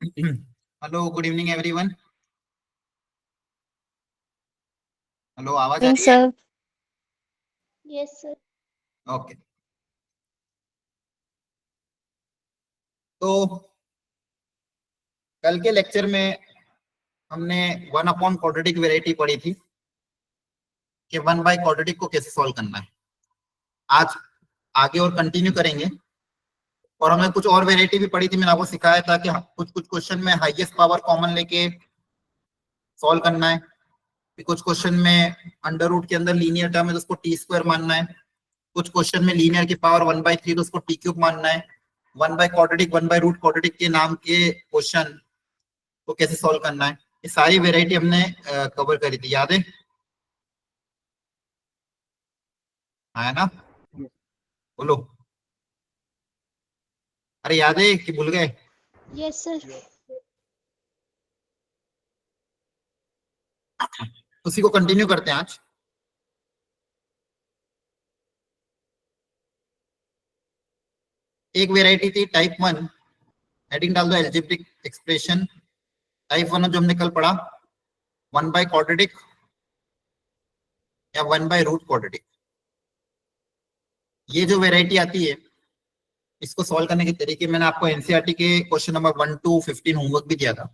Hello, good evening everyone. Hello, आवाज आ रही है? सर। Yes sir. ओके। तो कल के लेक्चर में हमने वन अपॉन क्वाड्रेटिक वेराइटी पढ़ी थी कि वन बाय क्वाड्रेटिक को कैसे सॉल्व करना है। आज आगे और कंटिन्यू करेंगे और हमने कुछ और वेराइटी भी पढ़ी थी। मैंने आपको सिखाया था कि कुछ कुछ क्वेश्चन में हाईएस्ट पावर कॉमन लेके सॉल्व करना है, कुछ क्वेश्चन में अंडर रूट के अंदर लीनियर टर्म है तो उसको टी स्क्वायर मानना है, कुछ क्वेश्चन में लीनियर की पावर 1/3 तो उसको टी क्यूब मानना है। One by quadratic, one by root quadratic के नाम के क्वेश्चन को कैसे सॉल्व करना है, ये सारी वेराइटी हमने कवर करी थी, याद है? है ना? बोलो, अरे याद है कि भूल गए? Yes sir. उसी को कंटिन्यू करते हैं आज। एक वेराइटी थी टाइप 1, हेडिंग डाल दो एल्जेब्रिक एक्सप्रेशन। टाइप 1 जो हमने कल पढ़ा, वन बाय क्वाड्रेटिक या वन बाय रूट क्वाड्रेटिक। ये जो वेराइटी आती है इसको सॉल्व करने के तरीके मैंने आपको एनसीईआरटी के क्वेश्चन नंबर 1 to 15 होमवर्क भी दिया था।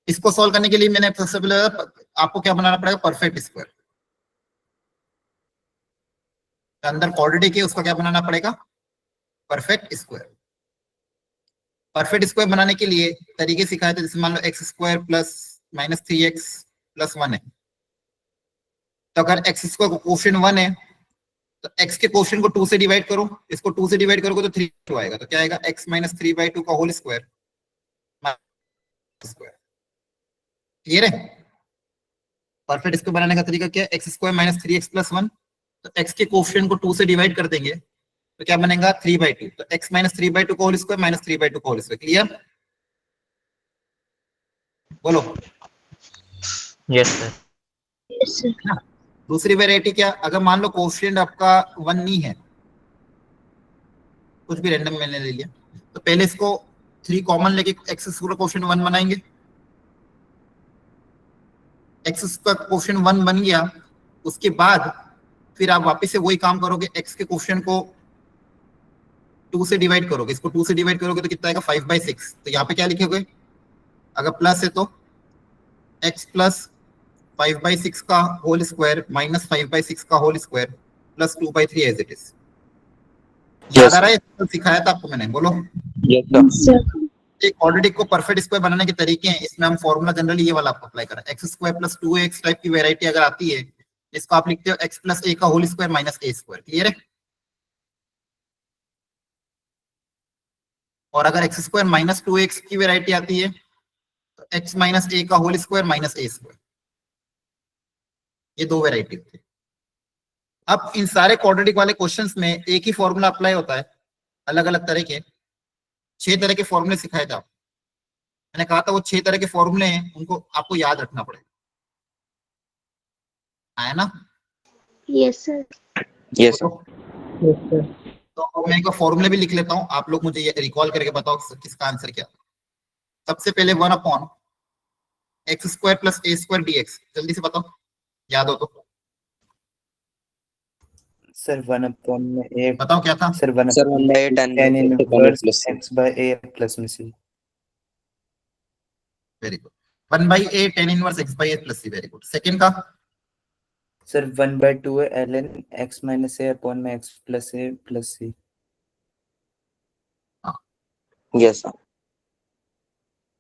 इसको सॉल्व करने के लिए मैंने सबसे पहले आपको क्या बनाना पड़ेगा, परफेक्ट स्क्वायर। अंदर क्वाड्रेटिक है उसका क्या बनाना पड़ेगा, परफेक्ट स्क्वायर। परफेक्ट स्क्वायर बनाने के लिए तरीके सिखाए थे, जैसे मान लो x square plus minus 3x plus 1 है, तो अगर एक्स स्क्वायर को कोफिशिएंट 1 है तो x के कोफिशिएंट को 2 से डिवाइड करो, इसको 2 से डिवाइड करोगे तो 3 आएगा, तो क्या आएगा, x माइनस 3/2 का होल स्क्वायर। क्लियर है? परफेक्ट स्क्वायर बनाने का तरीका क्या है, x square minus 3x plus 1, तो x के कोफिशिएंट को 2 से डिवाइड कर देंगे तो क्या बनेगा 3/2, तो x माइनस 3/2 का होल स्क्वायर माइनस 3/2 का होल स्क्वायर। क्लियर? बोलो। Yes sir. Yes sir. दूसरी वेराइटी क्या, अगर मान लो कोफिशिएंट आपका 1 नहीं है, कुछ भी रैंडम मैंने ले लिया, तो पहले इसको 3 कॉमन लेके एक्स स्क्वायर कोफिशिएंट 1 बनाएंगे। एक्स का कोफिशिएंट 1 बन गया, उसके बाद फिर आप वापस से वही काम करोगे, एक्स के कोफिशिएंट को 2 से डिवाइड करोगे, इसको 2 से डिवाइड करोगे तो कितना आएगा 5/6। तो यहाँ पे क्या लिखोगे, अगर प्लस है तो x प्लस 5/6 का होल स्क्वायर माइनस 5/6 का whole square plus 2/3 as it is. याद आ रहा है? तो सिखाया था आपको मैंने, बोलो। Yes sir. एक क्वाड्रेटिक को परफेक्ट स्क्वायर बनाने के तरीके हैं, इसमें हम फॉर्मूला जनरली ये वाला आपको अप्लाई करा, x square plus 2x type की वेराइटी अगर आती है इसको आप लिखते हो x प्लस a का whole square minus a square. Clear है? और अगर एक्स स्क्वायर माइनस 2x की वेराइटी आती है तो x माइनस a का whole square minus a square. ये दो वेराइटी होती है। अब इन सारे क्वाड्रेटिक वाले क्वेश्चंस में एक ही फॉर्मूला अप्लाई होता है, अलग अलग तरह के 6 तरह के फॉर्मूले सिखाए थे आप। मैंने कहा था वो 6 तरह के फॉर्मूले हैं, उनको आपको याद रखना पड़ेगा, है ना? Yes sir. यस तो मैं एक फॉर्मूले भी लिख लेता हूँ, आप लोग मुझे रिकॉल करके बताओ किसका आंसर क्या। सबसे पहले 1 upon x square plus a square dx, जल्दी से बताओ, याद हो तो। सर 1 अपॉन में a, बताओ क्या था? Sir 1 sir 1 by tan inverse plus c. x by a plus में c। Very good. 1/a tan inverse x by a plus c, very good. Second का सर 1/2 है ln x minus a upon में x plus a plus c। Yes sir.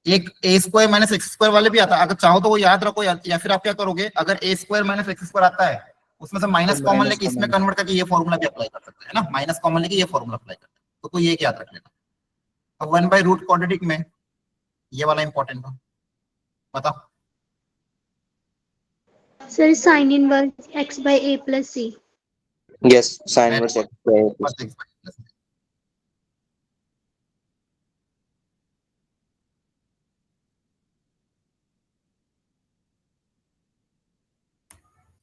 एक a square minus x square वाले भी आता है, अगर चाहो तो वो याद रखो, या फिर आप क्या करोगे, अगर a square minus x square आता है उसमें से माइनस कॉमन लेके इसमें कन्वर्ट करके ये फॉर्मूला भी अप्लाई कर सकते हैं ना, माइनस कॉमन लेके ये फॉर्मूला अप्लाई करते हैं, तो कोई एक याद रख लेना। अब 1 बाय रूट क्वाड्रेटिक में ये वाला इंपॉर्टेंट था, बताओ। Sir sine inverse x by a plus c। Yes, sin inverse x by a plus c.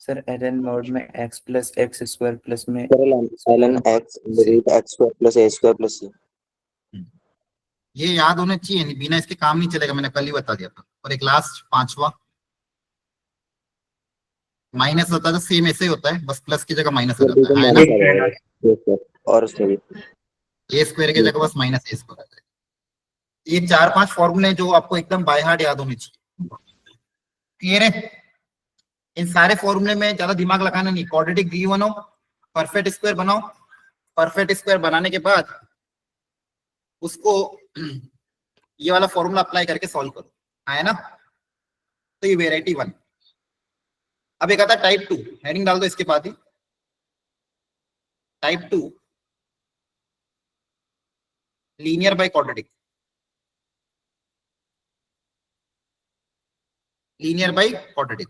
Sir ln mode में x plus x square plus में ln x root x square plus a square plus c. ये याद होने चाहिए, नहीं बिना इसके काम नहीं चलेगा, मैंने कल ही बता दिया था। और एक लास्ट पांचवा, माइनस होता है तो सेम ऐसे ही होता है, बस प्लस की जगह माइनस हो सर जाता बिल्कुल है ना। माइनस आ जाएगा। यस सर, और उसमें भी ए स्क्वायर की जगह बस माइनस ए स्क्वायर आता है। ये 4-5 फॉर्मूले जो आपको एकदम बाय हार्ट याद होने चाहिए। क्लियर है? इन सारे फॉर्मूले में ज्यादा दिमाग लगाना नहीं, क्वाड्रेटिक डी बनाओ, परफेक्ट स्क्वायर बनाओ, परफेक्ट स्क्वायर बनाने के बाद उसको ये वाला फॉर्मूला अप्लाई करके सॉल्व करो, आया ना। तो ये वेराइटी 1। अब एक आता टाइप 2, हेडिंग डाल दो इसके बाद ही, type 2 linear by quadratic, linear by quadratic,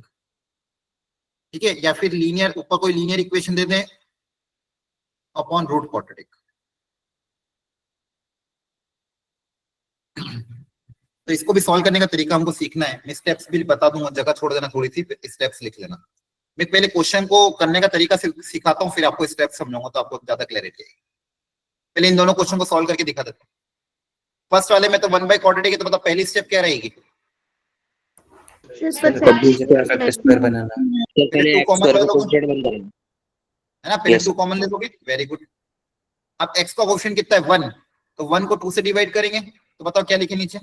ठीक है, या फिर लीनियर, ऊपर कोई लीनियर इक्वेशन दे दें अपॉन रूट क्वाड्रेटिक। तो इसको भी सॉल्व करने का तरीका हमको सीखना है, मैं स्टेप्स भी बता दूंगा, जगह छोड़ देना थोड़ी सी, स्टेप्स लिख लेना। मैं पहले क्वेश्चन को करने का तरीका सिखाता हूँ, फिर आपको स्टेप्स समझाऊंगा तो आपको ज्यादा क्लैरिटी आएगी। पहले इन दोनों क्वेश्चन को सॉल्व करके दिखा देता हूँ। फर्स्ट वाले में तो 1 बाय क्वाड्रेटिक है, तो मतलब पहली स्टेप क्या रहेगी? सर परफेक्ट स्क्वायर बनाना। सर पहले टू कॉमन स्क्वायर ले को लोगे, कोएफिशिएंट बन करेंगे। है ना, पहले Yes. 2 कॉमन ले लोगे, वेरी गुड। अब x का कोएफिशिएंट कितना है? 1, तो 1 को 2 से डिवाइड करेंगे, तो बताओ क्या लिखे नीचे?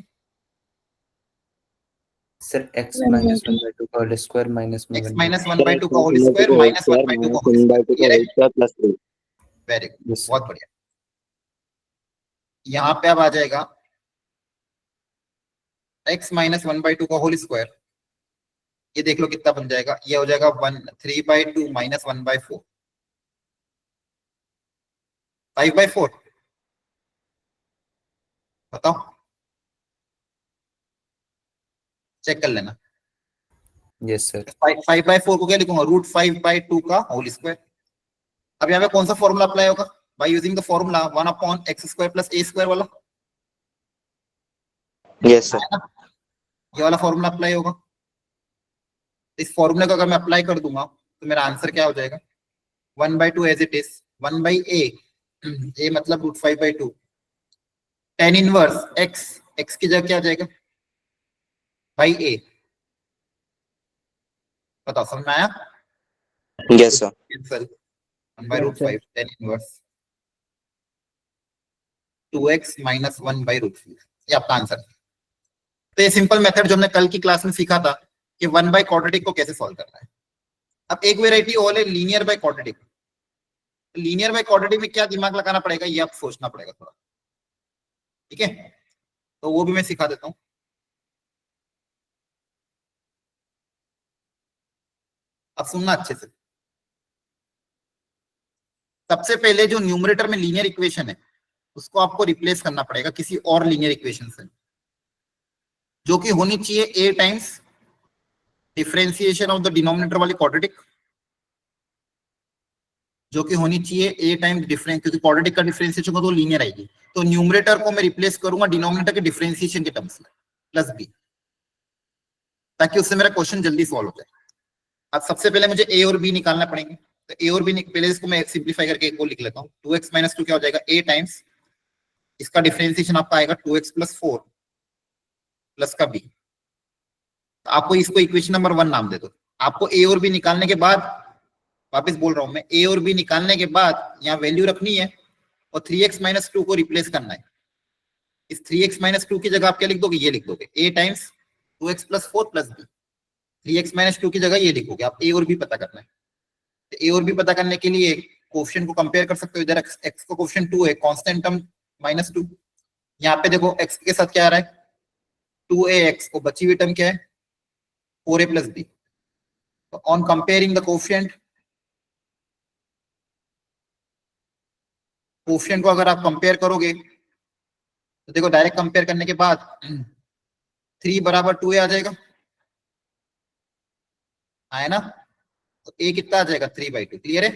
सर x माइनस 1/2 का होल स्क्वायर माइनस में x 1/2। माइनस 1/2 का होल स्क्वायर माइनस 1/2 का whole square, plus 3। Very good, Yes, बहुत बढ़िया। यहाँ पे अब आ जाएगा x माइनस 1/2 का होल स्क्वायर, ये देख लो कितना बन जाएगा, ये हो जाएगा 3/2 माइनस 1/4, 5/4, बताओ, चेक कर लेना। yes sir. 5/4 को क्या लिखूंगा? √5/2 का होल स्क्वायर। अब यहाँ पे कौन सा फॉर्मूला अप्लाई होगा? By using the formula 1/x² plus a² वाला, यस सर। है ना, ये वाला फॉर्मूला अप्लाई होगा। इस फॉर्मूले को अगर मैं अप्लाई कर दूंगा तो मेरा आंसर क्या हो जाएगा? 1/2 as it is, 1/a, a मतलब √5/2, tan इनवर्स x की जगह क्या आ जाएगा? By a। बताओ समझ में आया? Yes sir. Cancel 1/√5 tan inverse 2x minus 1/√5, ये आपका आंसर। तो ये सिंपल मेथड जो हमने कल की क्लास में सीखा था कि 1 बाय क्वाड्रेटिक को कैसे सॉल्व करना है। अब एक वेराइटी और है linear by quadratic. Linear by quadratic में क्या दिमाग लगाना पड़ेगा, ये आप सोचना पड़ेगा थोड़ा, ठीक है, तो वो भी मैं सिखा देता हूँ। अब सुनना अच्छे से। सबसे पहले जो न्यूमरेटर में लीनियर इक्वेशन है उसको आपको रिप्लेस करना पड़ेगा किसी और लीनियर इक्वेशन से, जो कि होनी चाहिए a times differentiation of the denominator वाली क्वाड्रेटिक, जो कि होनी चाहिए a टाइम्स डिफरेंस, क्योंकि क्वाड्रेटिक का डिफरेंशिएशन को तो लीनियर आएगी, तो न्यूमरेटर को मैं रिप्लेस करूंगा डिनोमिनेटर के डिफरेंशिएशन के टर्म्स में प्लस b, ताकि उससे मेरा क्वेश्चन जल्दी सॉल्व हो जाए। अब सबसे पहले मुझे a और b निकालना पड़ेंगे, तो a और b पहले इसको मैं सिंप्लीफाई करके एक को लिख लेता हूँ। 2x माइनस 2 क्या हो जाएगा? a टाइम्स इसका डिफरेंशिएशन आपका आएगा 2x प्लस 4 प्लस का b। आपको इसको इक्वेशन नंबर 1 नाम दे दो। आपको a और b निकालने के बाद, वापस बोल रहा हूं मैं, a और b निकालने के बाद यहाँ वैल्यू रखनी है और 3x माइनस 2 को रिप्लेस करना है। इस 3x माइनस 2 की जगह आप क्या लिख दोगे? ये लिख दोगे a times 2x plus 4 plus b। 3x minus 2 की जगह ये लिखोगे। आप a और b पता करना है, तो a और b पता करने के लिए कोएफिशिएंट को कंपेयर कर सकते हो। इधर x का कोएफिशिएंट 2 है, कांस्टेंट टर्म -2, यहाँ पे देखो x के साथ क्या आ रहा है? 2ax, को बची हुई टर्म क्या है? 4a plus b। तो ऑन कंपेयरिंग द कोएफिशिएंट को अगर आप कंपेयर करोगे तो देखो डायरेक्ट कंपेयर करने के बाद 3 बराबर 2a आ जाएगा, आया ना, तो a कितना आ जाएगा? 3/2। क्लियर है?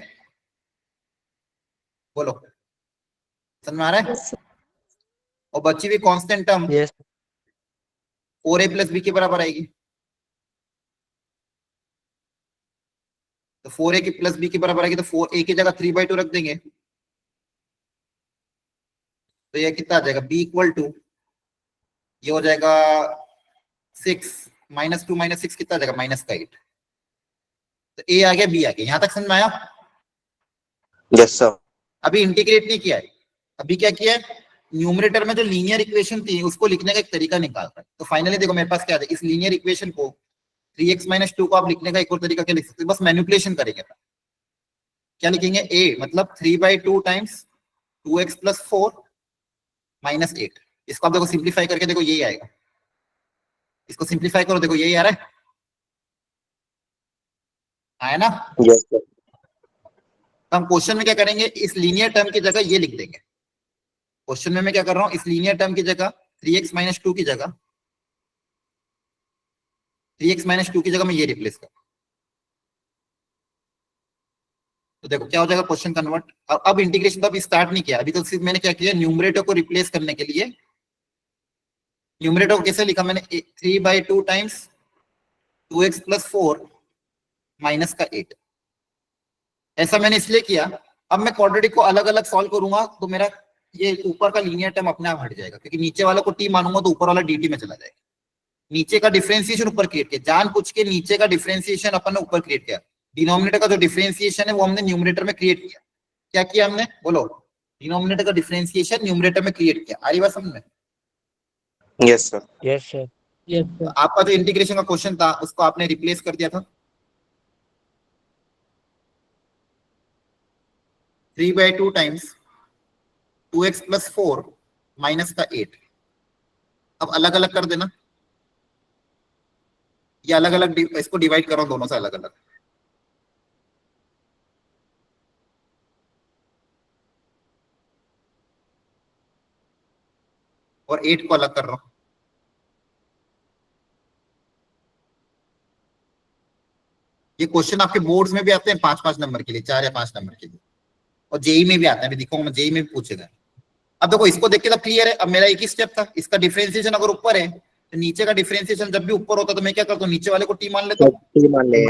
बोलो, समझ में आ रहा है? और बची हुई constant term yes 4a plus b के बराबर आएगी, तो 4a की प्लस b के बराबर आएगी, तो 4a की जगह 3/2 रख देंगे, तो यह कितना आ जाएगा? b इक्वल टू ये हो जाएगा 6 -2 -6 कितना आ जाएगा -8। तो ए आ गया, बी आ गया। यहां तक समझ में आया? Yes sir. अभी इंटीग्रेट नहीं किया है, अभी क्या किया है, न्यूमरेटर में जो लीनियर इक्वेशन थी उसको लिखने का एक तरीका निकालता है। तो फाइनली देखो मेरे पास क्या है, इस लीनियर इक्वेशन को 3x - 2 को आप लिखने का एक और तरीका क्या लिख सकते हैं, बस मैनिपुलेशन करेंगे। क्या लिखेंगे, a मतलब 3/2 टाइम्स 2x + 4 - 8। इसको आप देखो सिंप्लीफाई करके देखो यही आएगा, इसको सिंप्लीफाई करो देखो यही आ रहा है, आया ना? Yes sir. तो हम क्वेश्चन में क्या करेंगे, इस लीनियर टर्म की जगह ये लिख देंगे। क्वेश्चन में मैं क्या कर रहा हूं, इस लीनियर टर्म की जगह 3x - 2 की जगह 3x - 2 की जगह मैं ये रिप्लेस कर। तो देखो क्या हो जाएगा, क्वेश्चन कन्वर्ट। अब इंटीग्रेशन तो अभी स्टार्ट नहीं किया, अभी तो सिर्फ मैंने क्या किया, न्यूमरेटर को रिप्लेस करने के लिए न्यूमरेटर को कैसे लिखा मैंने, 3/2 टाइम्स 2x + 4 - 8। ऐसा मैंने इसलिए किया। अब मैं क्वाड्रेटिक को अलग अलग सॉल्व करूंगा तो मेरा ये ऊपर का लीनियर टर्म अपने आप हट जाएगा, क्योंकि नीचे वाले को टी मानूंगा तो ऊपर वाला dt में चला जाएगा। नीचे का डिफरेंशिएशन ऊपर क्रिएट किया, जानबूझ के नीचे का डिफरेंशिएशन अपन ने ऊपर क्रिएट किया। डिनोमिनेटर का जो डिफरेंशिएशन है वो हमने न्यूमरेटर में क्रिएट किया। क्या किया हमने, बोलो? डिनोमिनेटर का डिफरेंशिएशन न्यूमरेटर में क्रिएट किया। आ रही बात समझ में? Yes sir. Yes sir. Yes तो सर। आपका जो इंटीग्रेशन का क्वेश्चन था उसको आपने रिप्लेस कर दिया था 3/2 टाइम्स 2x + 4 - 8। अब अलग अलग कर देना, ये अलग अलग इसको डिवाइड करो दोनों से अलग अलग। और 8 को अलग कर रहा हूं। ये क्वेश्चन आपके बोर्ड्स में भी आते हैं 5-5 नंबर के लिए, 4 या 5 नंबर के लिए, और जेई में भी आता है। अभी दिखाऊंगा, जेई में भी पूछेगा। अब देखो इसको देख के तो क्लियर है। अब मेरा एक ही स्टेप था, इसका डिफरेंशिएशन अगर ऊपर है तो नीचे का डिफरेंशिएशन जब भी ऊपर होता है तो मैं क्या करता हूँ, नीचे वाले को टी मान लेता सर हूँ। टी मान ले।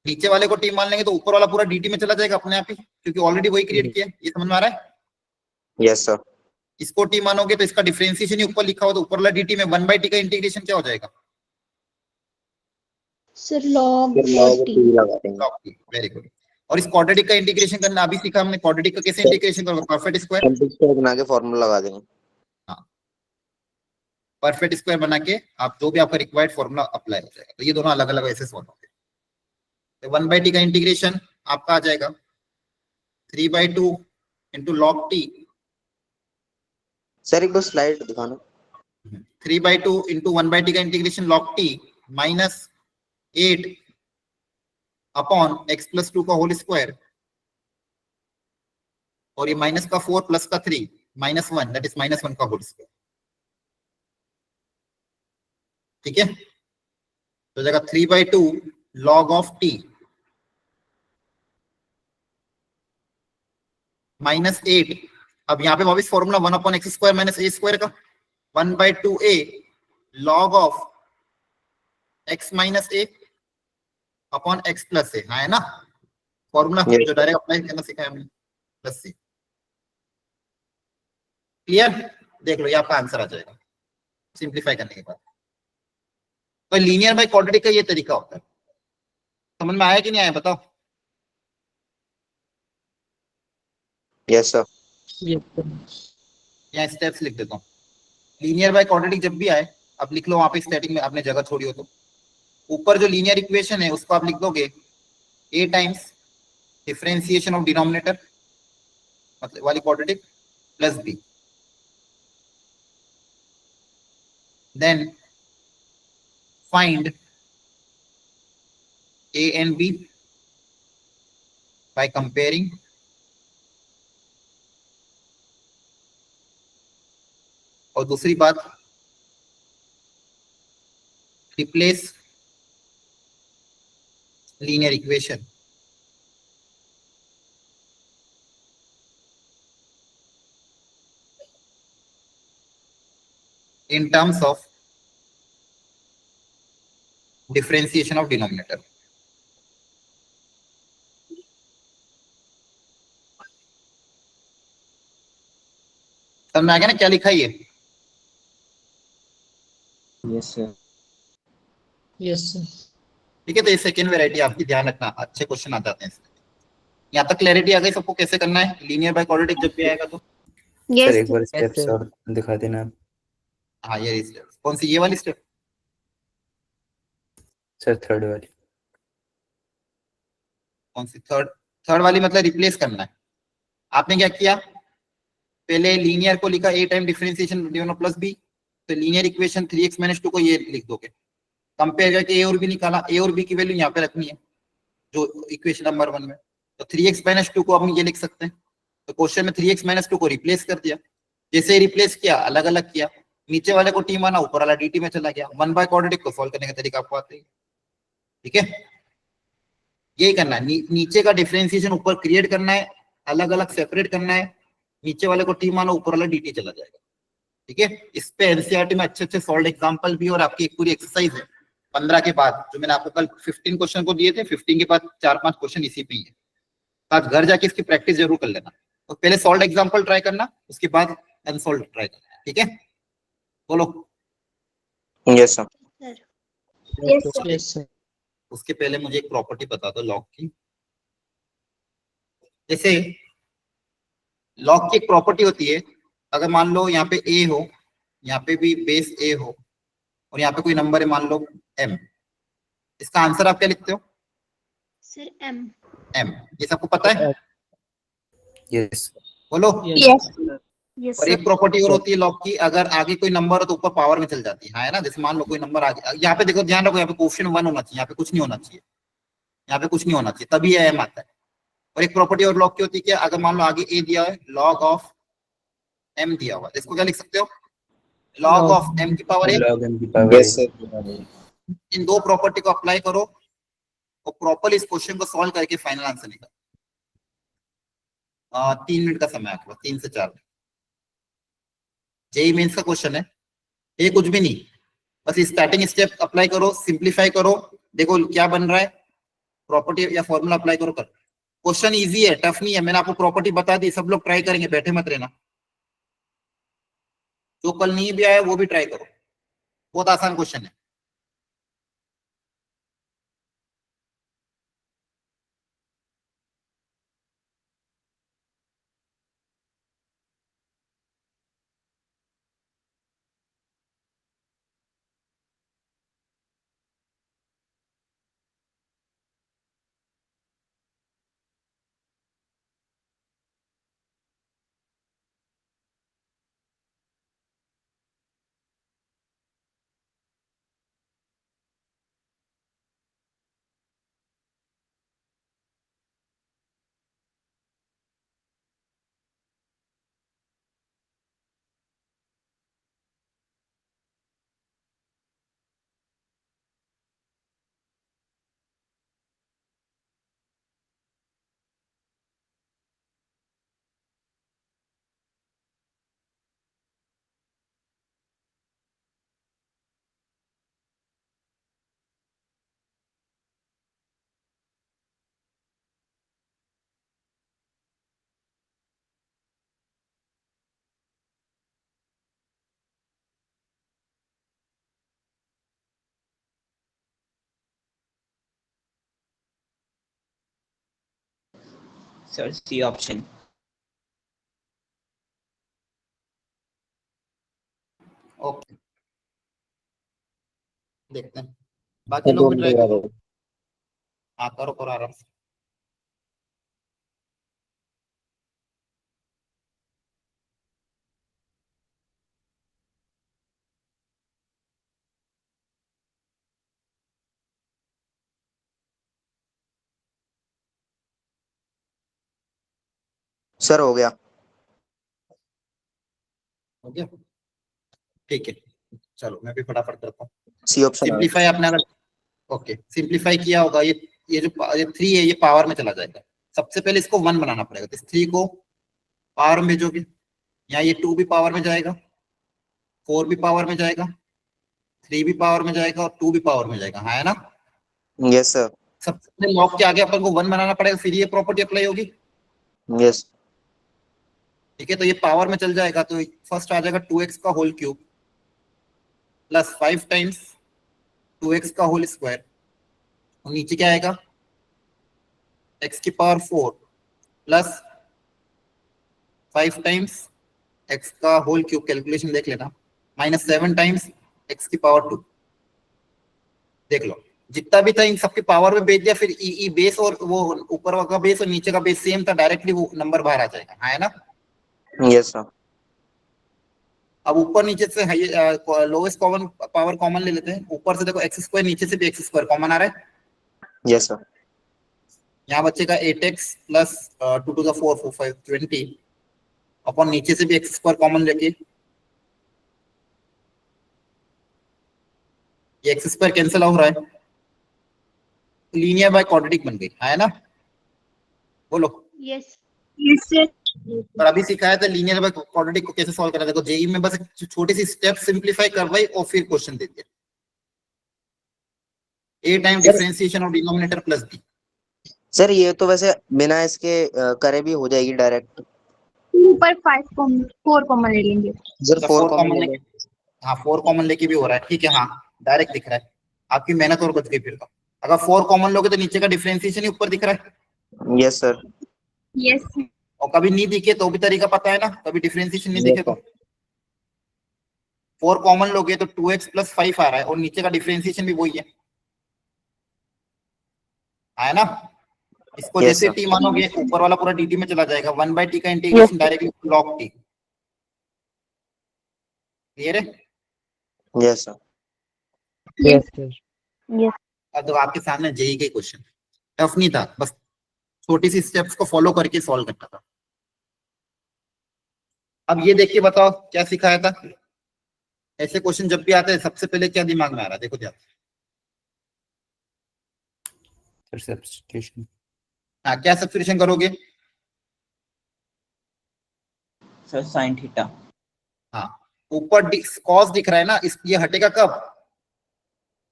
नीचे वाले को टी मान लेंगे तो ऊपर वाला पूरा dt में चला जाएगा अपने आप ही, क्योंकि ऑलरेडी वही क्रिएट किया है। ये समझ में आ रहा है? Yes sir. इसको टी मानोगे तो इसका डिफरेंशिएशन ही ऊपर लिखा हो तो ऊपर वाला dt में 1/t का इंटीग्रेशन क्या हो जाएगा, सर log फिर लॉग t। टी लगा देंगे। log t। Very good. और इस क्वाड्रेटिक का इंटीग्रेशन करना अभी सीखा हमने। क्वाड्रेटिक का कैसे सर इंटीग्रेशन करोगे, परफेक्ट स्क्वायर। हम स्क्वायर बना के फॉर्मूला लगा देंगे। हाँ, परफेक्ट स्क्वायर बना के आप जो भी आपका रिक्वायर्ड फॉर्मूला अप्लाई हो जाएगा। तो ये दोनों अलग अलग ऐसे सॉल्व होंगे। तो 1/t का इंटीग्रेशन आपका आ जाएगा 3/2 इंटू log t। सर एक बार स्लाइड दिखाना। 3/2 इंटू 1/t का integration log t -8 upon x + 2 का होल स्क्वायर, और ये माइनस का 4 प्लस का 3 -1 दैट इज -1 का होल स्क्वायर। ठीक है, तो जाएगा 3/2 log ऑफ t -8। अब यहाँ पे वापस फॉर्मूला 1/x² - a² का 1/2a log of x - a upon x + a। हाँ है ना फॉर्मूला, Yes, जो डायरेक्ट अप्लाई करना सिखाया हमने, प्लस से। क्लियर? देख लो ये आपका आंसर आ जाएगा सिंप्लीफाई करने के बाद। तो लीनियर बाय क्वाड्रेटिक का ये तरीका होता है। समझ में आया कि नहीं आया बताओ? Yes sir. Yes sir. यहाँ स्टेप्स लिख देता हूँ। लीनियर बाय क्वाड्रेटिक जब भी आए आप लिख लो वहां पे स्टार्टिंग में, आपने जगह छोड़ी हो तो ऊपर जो लीनियर इक्वेशन है उसको आप लिख दोगे a times differentiation of denominator मतलब वाली quadratic plus b, then find a and b by comparing और दूसरी बात replace linear equation in terms of differentiation of denominator। समझ में आ गया ना क्या लिखा है ये? Yes, sir. Yes, sir. ठीक है, तो ये सेकेंड वेराइटी आपकी ध्यान रखना, अच्छे क्वेश्चन आ जाते हैं इसमें। यहाँ तक क्लैरिटी आ गई सबको कैसे करना है लीनियर बाय क्वाड्रेटिक जब भी आएगा तो? सर Yes, एक बार Yes, स्टेप्स sir. और दिखा देना आप। हाँ ये स्टेप, कौन सी, ये वाली स्टेप? सर थर्ड वाली। कौन सी थर्ड? थर्ड वाली मतलब रिप्लेस करना है। आपने क्या किया, पहले लीनियर को लिखा a time differentiation d1 plus b, तो लीनियर इक्वेशन 3x माइनस 2 को ये लिख दोगे, कंपेयर करके a और b निकाला, a और b की वैल्यू यहाँ पे रखनी है जो इक्वेशन नंबर 1 में, तो 3x माइनस 2 को हम ये लिख सकते हैं। तो क्वेश्चन में 3x माइनस 2 को रिप्लेस कर दिया, जैसे रिप्लेस किया अलग अलग किया, नीचे वाले को t माना, ऊपर वाला dt में चला गया। 1 बाय क्वाड्रेटिक को सॉल्व करने का तरीका आपको आता है, ठीक है? यही करना है, नीचे का डिफरेंशिएशन ऊपर क्रिएट करना है, अलग अलग सेपरेट करना है, नीचे वाले को t मानो, ऊपर वाला dt चला जाएगा, ठीक है? इस पे एनसीईआरटी में अच्छे अच्छे सॉल्व एग्जांपल भी और आपकी एक पूरी एक्सरसाइज है 15 के बाद, जो मैंने आपको कल 15 क्वेश्चन को दिए थे, 15 के बाद 4-5 क्वेश्चन इसी पे ही है। आज घर जाके इसकी प्रैक्टिस जरूर कर लेना, तो पहले सॉल्व एग्जांपल ट्राई करना, उसके बाद अनसॉल्व ट्राई करना, ठीक है? बोलो। Yes, sir. sir. Yes, sir. Yes, sir. उसके पहले मुझे एक प्रॉपर्टी बता दो लॉग की। जैसे लॉग की एक प्रॉपर्टी होती है, अगर मान लो यहाँ पे a हो, यहाँ पे भी बेस a हो, और यहाँ पे कोई नंबर है मान लो m, इसका आंसर आप क्या लिखते हो? Sir, M. m, ये सबको पता है? यस बोलो। Yes. Yes, और sir. एक प्रॉपर्टी और होती है लॉग की, अगर आगे कोई नंबर हो तो ऊपर पावर में चल जाती है, हाँ है ना? जैसे मान लो कोई नंबर आगे, यहाँ पे देखो ध्यान रखो, यहाँ पे क्वेश्चन 1 होना चाहिए, यहाँ पे कुछ नहीं होना चाहिए, यहाँ पे कुछ नहीं होना चाहिए, तभी एम आता है। और एक प्रॉपर्टी और लॉग की होती है क्या, अगर मान लो आगे a दिया है, लॉग ऑफ m दिया हुआ, इसको क्या लिख सकते हो? लॉग ऑफ m की पावर a। लॉग m की पावर Yes, sir. इन दो प्रॉपर्टी को अप्लाई करो और प्रॉपर इस क्वेश्चन को सॉल्व करके फाइनल आंसर निकालो। 3 मिनट का समय आपके पास, 3 से 4 मिनट। जेई मेंस का क्वेश्चन है, ये कुछ भी नहीं, बस स्टार्टिंग स्टेप अप्लाई करो, सिंप्लीफाई करो, देखो क्या बन रहा है, प्रॉपर्टी या फॉर्मूला अप्लाई करो, कर। क्वेश्चन इजी है, टफ नहीं है, मैंने आपको प्रॉपर्टी बता दी, सब लोग ट्राई करेंगे, बैठे मत रहना। जो कल नहीं भी आया वो भी ट्राई करो, बहुत आसान क्वेश्चन है। Sir, C option. ओके, देखते हैं, बाकी लोग भी ट्राई करो। हाँ करो करो आराम से। Sir, हो गया। हो गया, ठीक है, चलो मैं भी फटाफट करता हूँ। C option. सिंप्लीफाई आपने अगर, ओके सिंप्लीफाई किया होगा, ये जो ये 3 है ये पावर में चला जाएगा, सबसे पहले इसको 1 बनाना पड़ेगा, तो इस 3 को पावर में भेजोगे, यहाँ ये 2 भी पावर में जाएगा, 4 भी पावर में जाएगा, 3 भी पावर में जाएगा और 2 भी पावर में जाएगा, हाँ है ना? Yes, sir. सबसे पहले लॉग के आगे अपन को 1 बनाना पड़ेगा, फिर ये प्रॉपर्टी अप्लाई होगी, Yes. ठीक है? तो ये पावर में चल जाएगा, तो फर्स्ट आ जाएगा 2x का whole cube plus 5 times 2x का होल स्क्वायर, और नीचे क्या आएगा x की पावर 4 प्लस 5 टाइम्स x का होल क्यूब, कैलकुलेशन देख लेना, माइनस 7 टाइम्स x की पावर 2। देख लो जितना भी था इन सबके पावर में भेज दिया, फिर ई बेस और वो ऊपर का बेस और नीचे का बेस सेम था, डायरेक्टली वो नंबर बाहर आ जाएगा, है ना। Yes, sir. अब ऊपर नीचे से लोएस्ट कॉमन पावर कॉमन ले लेते हैं, ऊपर से देखो एक्स स्क्वायर, नीचे से भी एक्स स्क्वायर कॉमन आ रहा है, Yes, sir. यहाँ बचेगा 8x प्लस 2 टू द 4 4 5 20 अपन नीचे से भी एक्स स्क्वायर कॉमन लेके ये एक्स स्क्वायर कैंसिल हो रहा है, लीनियर बाय क्वाड्रेटिक बन गई, है ना। बोलो। Yes. Yes, sir. और अभी सिखाया था लीनियर बाय क्वाड्रेटिक को कैसे सॉल्व करना। देखो जेई में बस एक छोटी सी स्टेप सिंपलीफाई करवाई और फिर क्वेश्चन दे दिया, a time differentiation of denominator plus b। Sir ये तो वैसे बिना इसके करे भी हो जाएगी डायरेक्ट। ऊपर 4 कॉमन ले लेंगे। सर तो 4 4 कॉमन कॉमन ले लेके, लो। हाँ 4 कॉमन लेके भी हो रहा है, ठीक है, हाँ डायरेक्ट दिख रहा है, आपकी मेहनत और बच गई फिर तो। अगर 4 कॉमन लोगे तो नीचे का डिफरेंशिएशन ही ऊपर दिख रहा है, यस सर। Yes. और कभी नहीं दिखे तो भी तरीका पता है ना, कभी डिफरेंशिएशन नहीं दिखे यस तो सर। 4 कॉमन लोगे तो 2x प्लस 5 आ रहा है, और नीचे का डिफरेंशिएशन भी वही है ना। इसको यस जैसे सर। टी मानोगे ऊपर वाला पूरा dt में चला जाएगा, 1/t का integration directly log t। Clear है। Yes sir. Yes, sir. Yes. अब तो आपके सामने जेई के क्वेश्चन, टफ नहीं था, बस छोटी सी स्टेप्स को फॉलो करके सॉल्व करना था। अब ये देख के बताओ क्या सिखाया था। ऐसे क्वेश्चन जब भी आते हैं सबसे पहले क्या दिमाग में आ रहा है, देखो ध्यान। Sir substitution. हाँ क्या सब्स्टिट्यूशन करोगे। Sir sine theta. हाँ ऊपर कॉस दिख रहा है ना, इस ये हटेगा कब,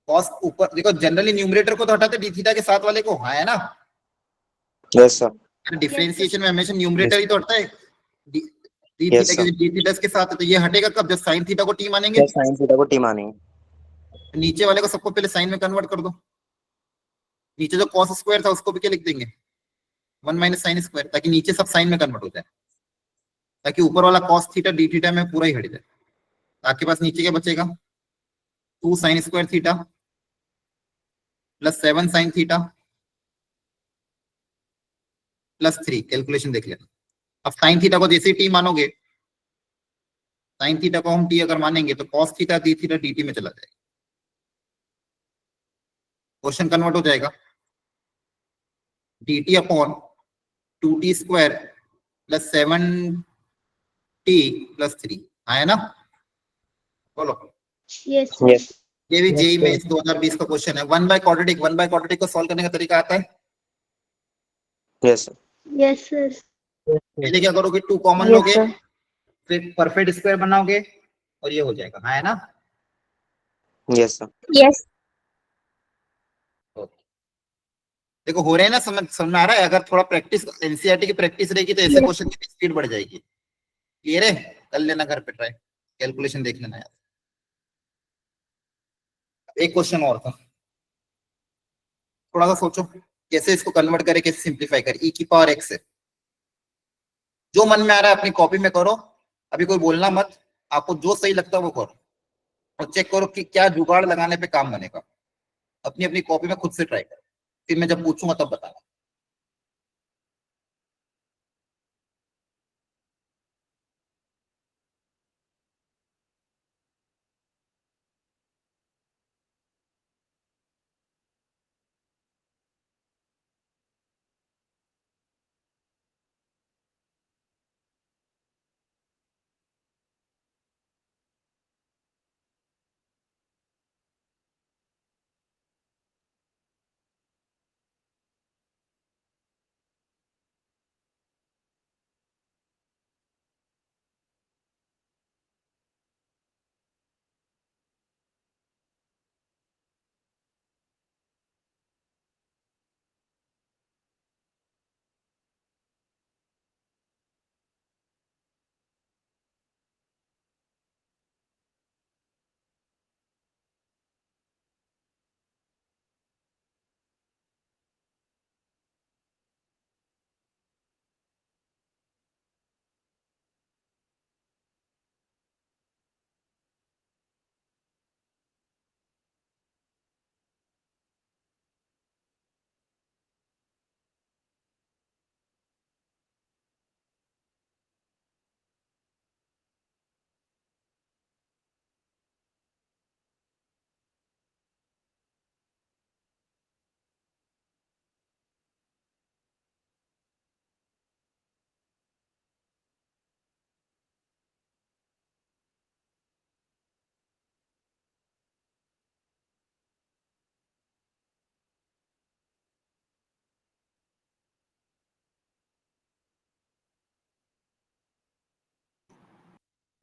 कॉस ऊपर देखो, जनरली न्यूमरेटर को तो हटाते डी थीटा के साथ वाले को, हाँ है ना। Yes sir. डिफरेंशिएशन में हमेशा न्यूमरेटर ही तो हटता है, डी यस थीटा सर। के डी थीटा के साथ है, तो ये हटेगा कब, जब साइन थीटा को टी मानेंगे। सर साइन थीटा को टी मानेंगे। नीचे वाले को सबको पहले साइन में कन्वर्ट कर दो, नीचे जो कॉस स्क्वायर था उसको भी क्या लिख देंगे 1 माइनस साइन स्क्वायर, ताकि नीचे सब साइन में कन्वर्ट हो जाए, ताकि ऊपर वाला कॉस थीटा डी थीटा में पूरा ही हट जाए। आपके पास नीचे क्या बचेगा 2 sine square theta plus 7 sine theta plus 3, calculation देख लेना। अब साइन थीटा को जैसे ही टी मानोगे, साइन थीटा को हम टी अगर मानेंगे तो cos theta D theta dt में चला जाएगा, क्वेश्चन कन्वर्ट हो जाएगा dt upon 2t square plus 7t plus 3, है ना। बोलो। Yes. यस। ये भी Yes, जेई में sir. 2020 का क्वेश्चन है। 1/क्वाड्रेटिक को सॉल्व करने का तरीका आता है। Yes sir. Yes, sir. Yes, sir. पहले क्या करोगे 2 कॉमन Yes, लोगे, sir. फिर परफेक्ट स्क्वायर बनाओगे और ये हो जाएगा, है ना। Yes sir. Yes. देखो हो रहे हैं ना, समझ में आ रहा है। अगर थोड़ा प्रैक्टिस एनसीईआरटी की प्रैक्टिस रहेगी तो ऐसे क्वेश्चन की स्पीड बढ़ जाएगी। क्लियर है, कर लेना घर पे ट्राई, कैलकुलेशन देख लेना यार। एक क्वेश्चन और था, थोड़ा सा सोचो कैसे इसको कन्वर्ट करे, कैसे सिंप्लीफाई करे। ई की पावर एक्स है, जो मन में आ रहा है अपनी कॉपी में करो, अभी कोई बोलना मत, आपको जो सही लगता है वो करो, और चेक करो कि क्या जुगाड़ लगाने पे काम बनेगा। अपनी अपनी कॉपी में खुद से ट्राई करो, फिर मैं जब पूछूंगा तब बताना।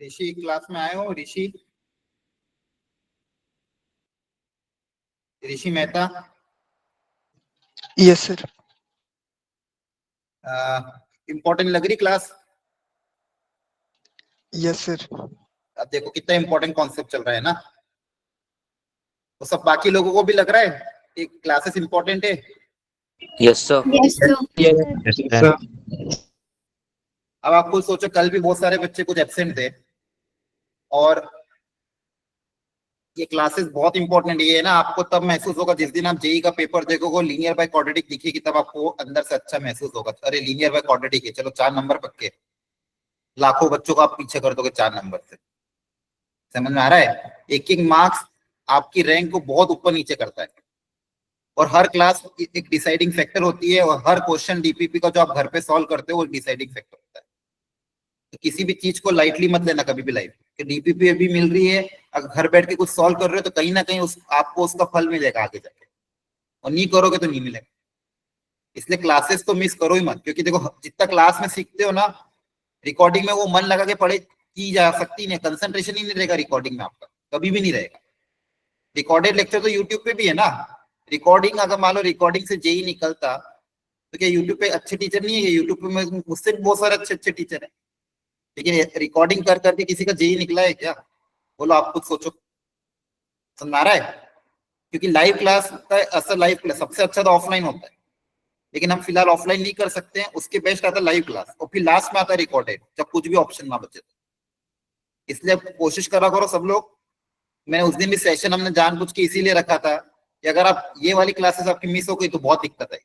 ऋषि क्लास में आए हो? ऋषि मेहता, यस सर। इंपॉर्टेंट लग रही क्लास? Yes sir. अब देखो कितना इंपॉर्टेंट कॉन्सेप्ट चल रहा है ना, तो सब बाकी लोगों को भी लग रहा है कि क्लासेस इंपॉर्टेंट है। Yes sir. Yes, sir. Yes, sir. अब आप खुद सोचो, कल भी बहुत सारे बच्चे कुछ एब्सेंट थे, और ये क्लासेस बहुत इंपॉर्टेंट है ना। आपको तब महसूस होगा जिस दिन आप जेई का पेपर देखोगे, लीनियर बाय क्वाड्रेटिक दिखेगी, तब आपको अंदर से अच्छा महसूस होगा, अरे लीनियर बाय क्वाड्रेटिक है, चलो 4 नंबर पक्के। लाखों बच्चों को आप पीछे कर दोगे 4 नंबर से। समझ में आ रहा है? एक एक मार्क्स आपकी रैंक को बहुत ऊपर नीचे करता है, और हर क्लास एक डिसाइडिंग फैक्टर होती है, और हर क्वेश्चन डीपीपी का जो आप घर पे सॉल्व करते हो वो डिसाइडिंग फैक्टर होता है। तो किसी भी चीज को लाइटली मत लेना कभी भी लाइफ कि डीपीपी अभी मिल रही है, अगर घर बैठ के कुछ सॉल्व कर रहे हो तो कहीं ना कहीं आपको उसका फल मिलेगा आगे जाके, और नहीं करोगे तो नहीं मिलेगा। इसलिए क्लासेस तो मिस करो ही मत, क्योंकि देखो जितना क्लास में सीखते हो ना, रिकॉर्डिंग में वो मन लगा के पढ़े की जा सकती नहीं, कंसंट्रेशन ही नहीं रहेगा रिकॉर्डिंग में, आपका कभी भी नहीं रहेगा। रिकॉर्डेड लेक्चर तो यूट्यूब पे भी है ना। रिकॉर्डिंग अगर मान लो रिकॉर्डिंग से जेई निकलता तो क्या यूट्यूब पे अच्छे टीचर नहीं है? यूट्यूब पे मुझसे बहुत सारे अच्छे टीचर है, लेकिन रिकॉर्डिंग कर करके किसी का जेई निकला है क्या? बोलो, आप खुद सोचो। समझ आ रहा है? क्योंकि लाइव क्लास का असर, लाइव क्लास सबसे अच्छा तो ऑफलाइन होता है, लेकिन हम फिलहाल ऑफलाइन नहीं कर सकते हैं, उसके बेस्ट आता है लाइव क्लास, और फिर लास्ट में आता है रिकॉर्डेड, जब कुछ भी ऑप्शन ना बचे। इसलिए कोशिश करा करो सब लोग। मैंने उस दिन भी सेशन हमने जानबूझ के इसीलिए रखा था कि अगर आप ये वाली क्लासेस आपकी मिस हो गई तो बहुत दिक्कत है।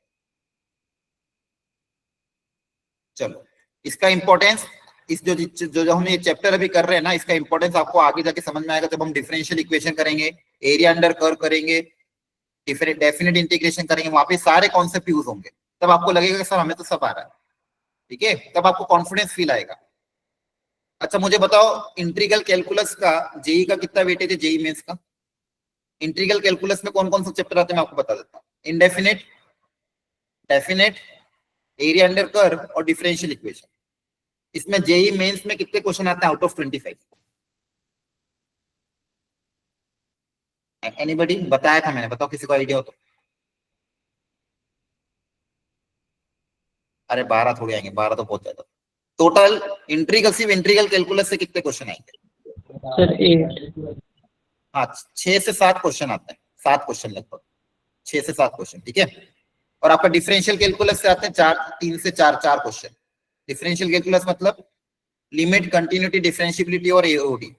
चलो, इसका इंपॉर्टेंस, इस जो हम ये चैप्टर अभी कर रहे हैं ना, इसका इंपॉर्टेंस आपको आगे जाके समझ में आएगा जब हम डिफरेंशियल इक्वेशन करेंगे, एरिया अंडर कर्व करेंगे, डेफिनेट इंटीग्रेशन करेंगे, वहां पे सारे कॉन्सेप्ट यूज होंगे। तब आपको लगेगा कि सर हमें तो सब आ रहा है, ठीक है? तब आपको कॉन्फिडेंस फील आएगा। अच्छा मुझे बताओ, इंटीग्रल कैलकुलस का जेई का कितना वेटेज है? जेई मेंस का इंटीग्रल कैलकुलस में कौन कौन से चैप्टर आते हैं मैं आपको बता देता हूँ। Indefinite, definite, area under curve और डिफरेंशियल इक्वेशन। इसमें जेई मेंस में कितने क्वेश्चन आते हैं आउट ऑफ 25? एनीबॉडी? बताया था मैंने, बताओ किसी को आइडिया हो तो। अरे 12 थोड़ी आएंगे, 12 तो बहुत ज्यादा। टोटल इंटीग्रल, सिर्फ इंटीग्रल कैलकुलस से कितने क्वेश्चन आएंगे? Sir, 8. हाँ, 6 से 7 क्वेश्चन आते हैं, 7 क्वेश्चन लगभग, 6 से 7 क्वेश्चन, ठीक है? और आपका डिफरेंशियल कैलकुलस से आते हैं 3 से 4 क्वेश्चन। डिफरेंशियल कैलकुलस मतलब लिमिट, कंटिन्यूटी, डिफरेंशियबिलिटी और एओडी,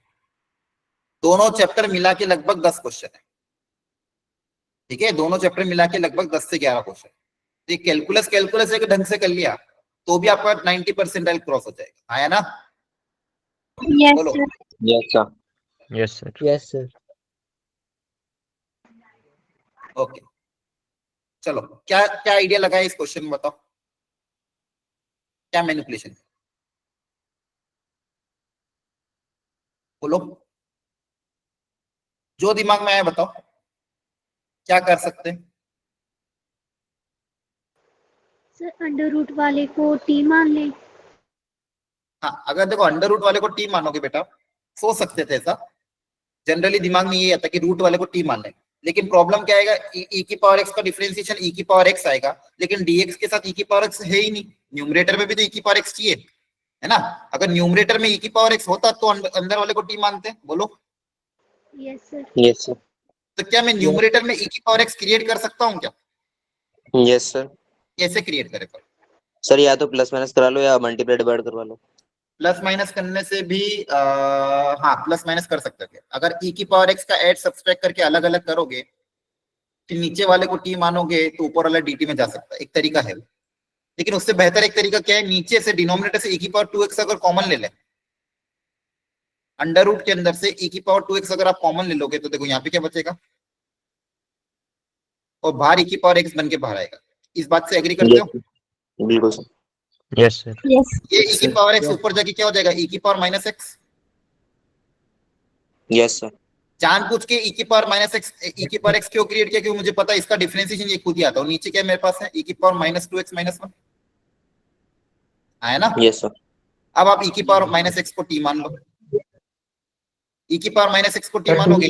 दोनों चैप्टर मिला के लगभग 10 क्वेश्चन है, ठीक है? दोनों चैप्टर मिला के लगभग 10 से 11 क्वेश्चन। तो कैलकुलस एक ढंग से कर लिया तो भी आपका 90 परसेंटाइल क्रॉस हो जाएगा, आया ना? Yes, बोलो। sir. Yes sir. Yes, sir. Yes sir. Okay, चलो, क्या क्या आइडिया लगा है इस क्वेश्चन में? बताओ क्या मैनिपुलेशन, बोलो, जो दिमाग में आया बताओ, क्या कर सकते हैं? सर अंडर रूट वाले को टी मान लें। हाँ, अगर देखो अंडर रूट वाले को टी मानोगे बेटा, सोच सकते थे ऐसा, जनरली दिमाग में ये आता है कि रूट वाले को टी मान लें, लेकिन प्रॉब्लम क्या आएगा? ई की पावर एक्स का डिफरेंशिएशन ई की पावर एक्स आएगा, लेकिन डीएक्स के साथ ई की पावर एक्स है ही नहीं। न्यूमरेटर में भी तो ई की पावर एक्स चाहिए, है ना? अगर न्यूमरेटर में ई की पावर एक्स होता तो अंदर वाले को टी मानते हैं, बोलो। Yes sir. Yes sir. तो क्या मैं न्यूमरेटर में ई की पावर एक्स क्रिएट कर सकता हूँ क्या? Yes sir. कैसे क्रिएट करेगा? सर या तो प्लस माइनस करा लो या मल्टीप्लाई डिवाइड करवा लो। प्लस माइनस करने से भी हाँ, प्लस माइनस कर सकते थे। अगर ई की पावर एक्स का ऐड सब्सट्रैक्ट करके अलग अलग करोगे, फिर नीचे वाले को टी मानोगे तो ऊपर वाला dt में जा सकता है, एक तरीका है। लेकिन उससे बेहतर एक तरीका क्या है? नीचे से डिनोमिनेटर से e की पावर 2x अगर कॉमन ले लें, अंडर रूट के अंदर से e की पावर 2x अगर आप कॉमन ले लोगे तो देखो यहाँ पे क्या बचेगा, और बाहर e की पावर x बन के बाहर आएगा। इस बात से एग्री करते हो? बिल्कुल सर। Yes, sir. Yes. ये e की पावर x ऊपर जाके क्या हो जाएगा? e की power minus x। Yes sir. जानबूझ के e की पावर माइनस x, e की पावर x क्यों क्रिएट किया? क्योंकि मुझे पता है इसका डिफरेंशिएशन ये खुद ही आता है। नीचे क्या मेरे पास है? e की पावर माइनस 2x माइनस 1 आया ना? Yes sir. अब आप e की पावर माइनस x को t मान लो, e की पावर माइनस एक्स को t मानोगे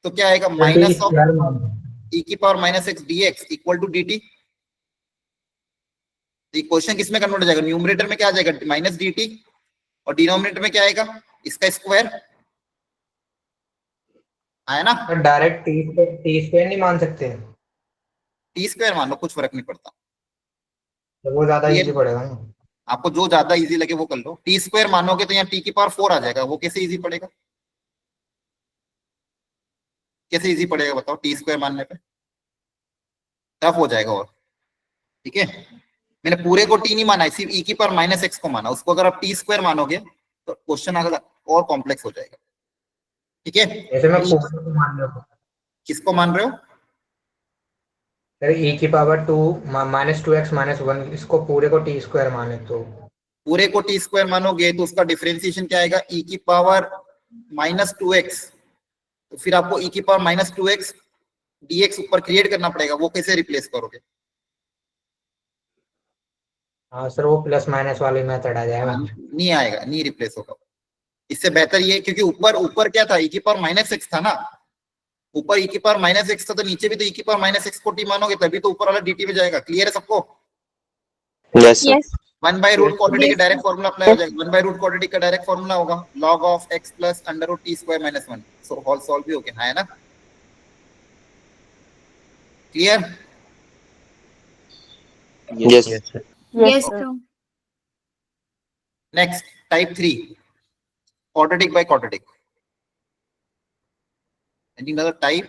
तो क्या आएगा, माइनस ऑफ e की power minus x dx equal to dt। Question किसमें कन्वर्ट हो जाएगा, न्यूमरेटर में क्या आ जाएगा माइनस dt और डिनोमिनेटर में क्या आएगा इसका स्क्वायर आया ना। डायरेक्ट टी स्क्वायर नहीं मान सकते, टी स्क्वायर मान लो, कुछ फर्क नहीं पड़ता, तो वो ज्यादा ये- इजी पड़ेगा ना। आपको जो ज्यादा इजी लगे वो कर लो। टी स्क्वायर मानोगे तो यहाँ टी की पावर 4 आ जाएगा, वो कैसे इजी पड़ेगा, कैसे इजी पड़ेगा बताओ, टी स्क्वायर मानने पे टफ हो जाएगा। और ठीक है, मैंने पूरे को टी नहीं माना, सिर्फ ई की पावर माइनस एक्स को माना, उसको अगर आप टी स्क्वायर मानोगे तो क्वेश्चन अगर और कॉम्प्लेक्स हो जाएगा। ठीक है, जैसे मैं पूरे को मान रहा हूँ किसको मान रहे हो, सर, e की पावर 2 -2x -1, इसको पूरे को टी स्क्वायर माने तो पूरे को टी स्क्वायर मानोगे तो उसका डिफरेंशिएशन क्या आएगा, ई की पावर -2x, तो फिर आपको ई की पावर -2x dx ऊपर क्रिएट करना पड़ेगा, वो कैसे रिप्लेस करोगे। हाँ सर, वो प्लस माइनस वाली मेथड आ जाएगा। नहीं आएगा, नहीं रिप्लेस होगा। इससे बेहतर ये, क्योंकि ऊपर ऊपर क्या था, ई की पावर माइनस एक्स था ना, ऊपर ई की पावर माइनस एक्स था, तो नीचे भी तो ई की पावर माइनस एक्स को टी मानोगे तभी तो ऊपर वाला dt में जाएगा। क्लियर है सबको, यस सर। Yes. 1/रूट क्वाड्रेटिक का Yes, डायरेक्ट फॉर्मूला अप्लाई हो जाएगा। 1/रूट क्वाड्रेटिक का डायरेक्ट फॉर्मूला होगा log of x plus under root t square minus 1। So whole solve भी हो गया, है ना। Clear, yes Yes, sir. Yes, sir. Next type 3 quadratic by quadratic, another type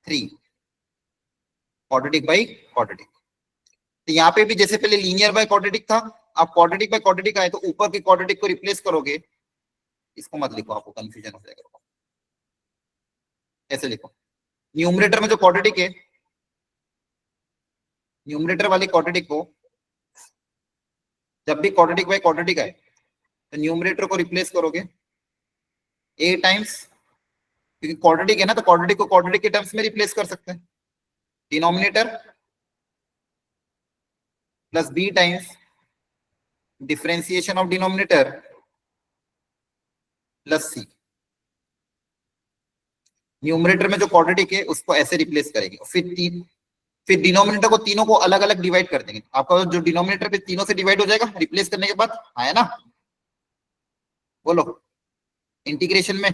3 quadratic by quadratic. तो यहाँ पे भी जैसे पहले लीनियर बाय क्वाड्रेटिक था, अब क्वाड्रेटिक बाय क्वाड्रेटिक आए तो ऊपर के क्वाड्रेटिक को रिप्लेस करोगे, इसको मत लिखो, आपको कंफ्यूजन हो जाएगा। ऐसे लिखो, न्यूमरेटर में जो क्वाड्रेटिक है, न्यूमरेटर वाली क्वाड्रेटिक को जब भी क्वाड्रेटिक बाय क्वाड्रेटिक आए तो न्यूमरेटर को रिप्लेस करोगे a टाइम्स, क्योंकि क्वाड्रेटिक है ना, तो क्वाड्रेटिक को क्वाड्रेटिक के टर्म्स में रिप्लेस कर सकते हैं, denominator plus b times differentiation of denominator plus c। Numerator में जो क्वाड्रेटिक है उसको ऐसे रिप्लेस करेंगे, फिर डिनोमिनेटर को तीनों को अलग अलग डिवाइड कर देंगे। आपका जो डिनोमिनेटर पे तीनों से डिवाइड हो जाएगा रिप्लेस करने के बाद, आया ना। बोलो, इंटीग्रेशन में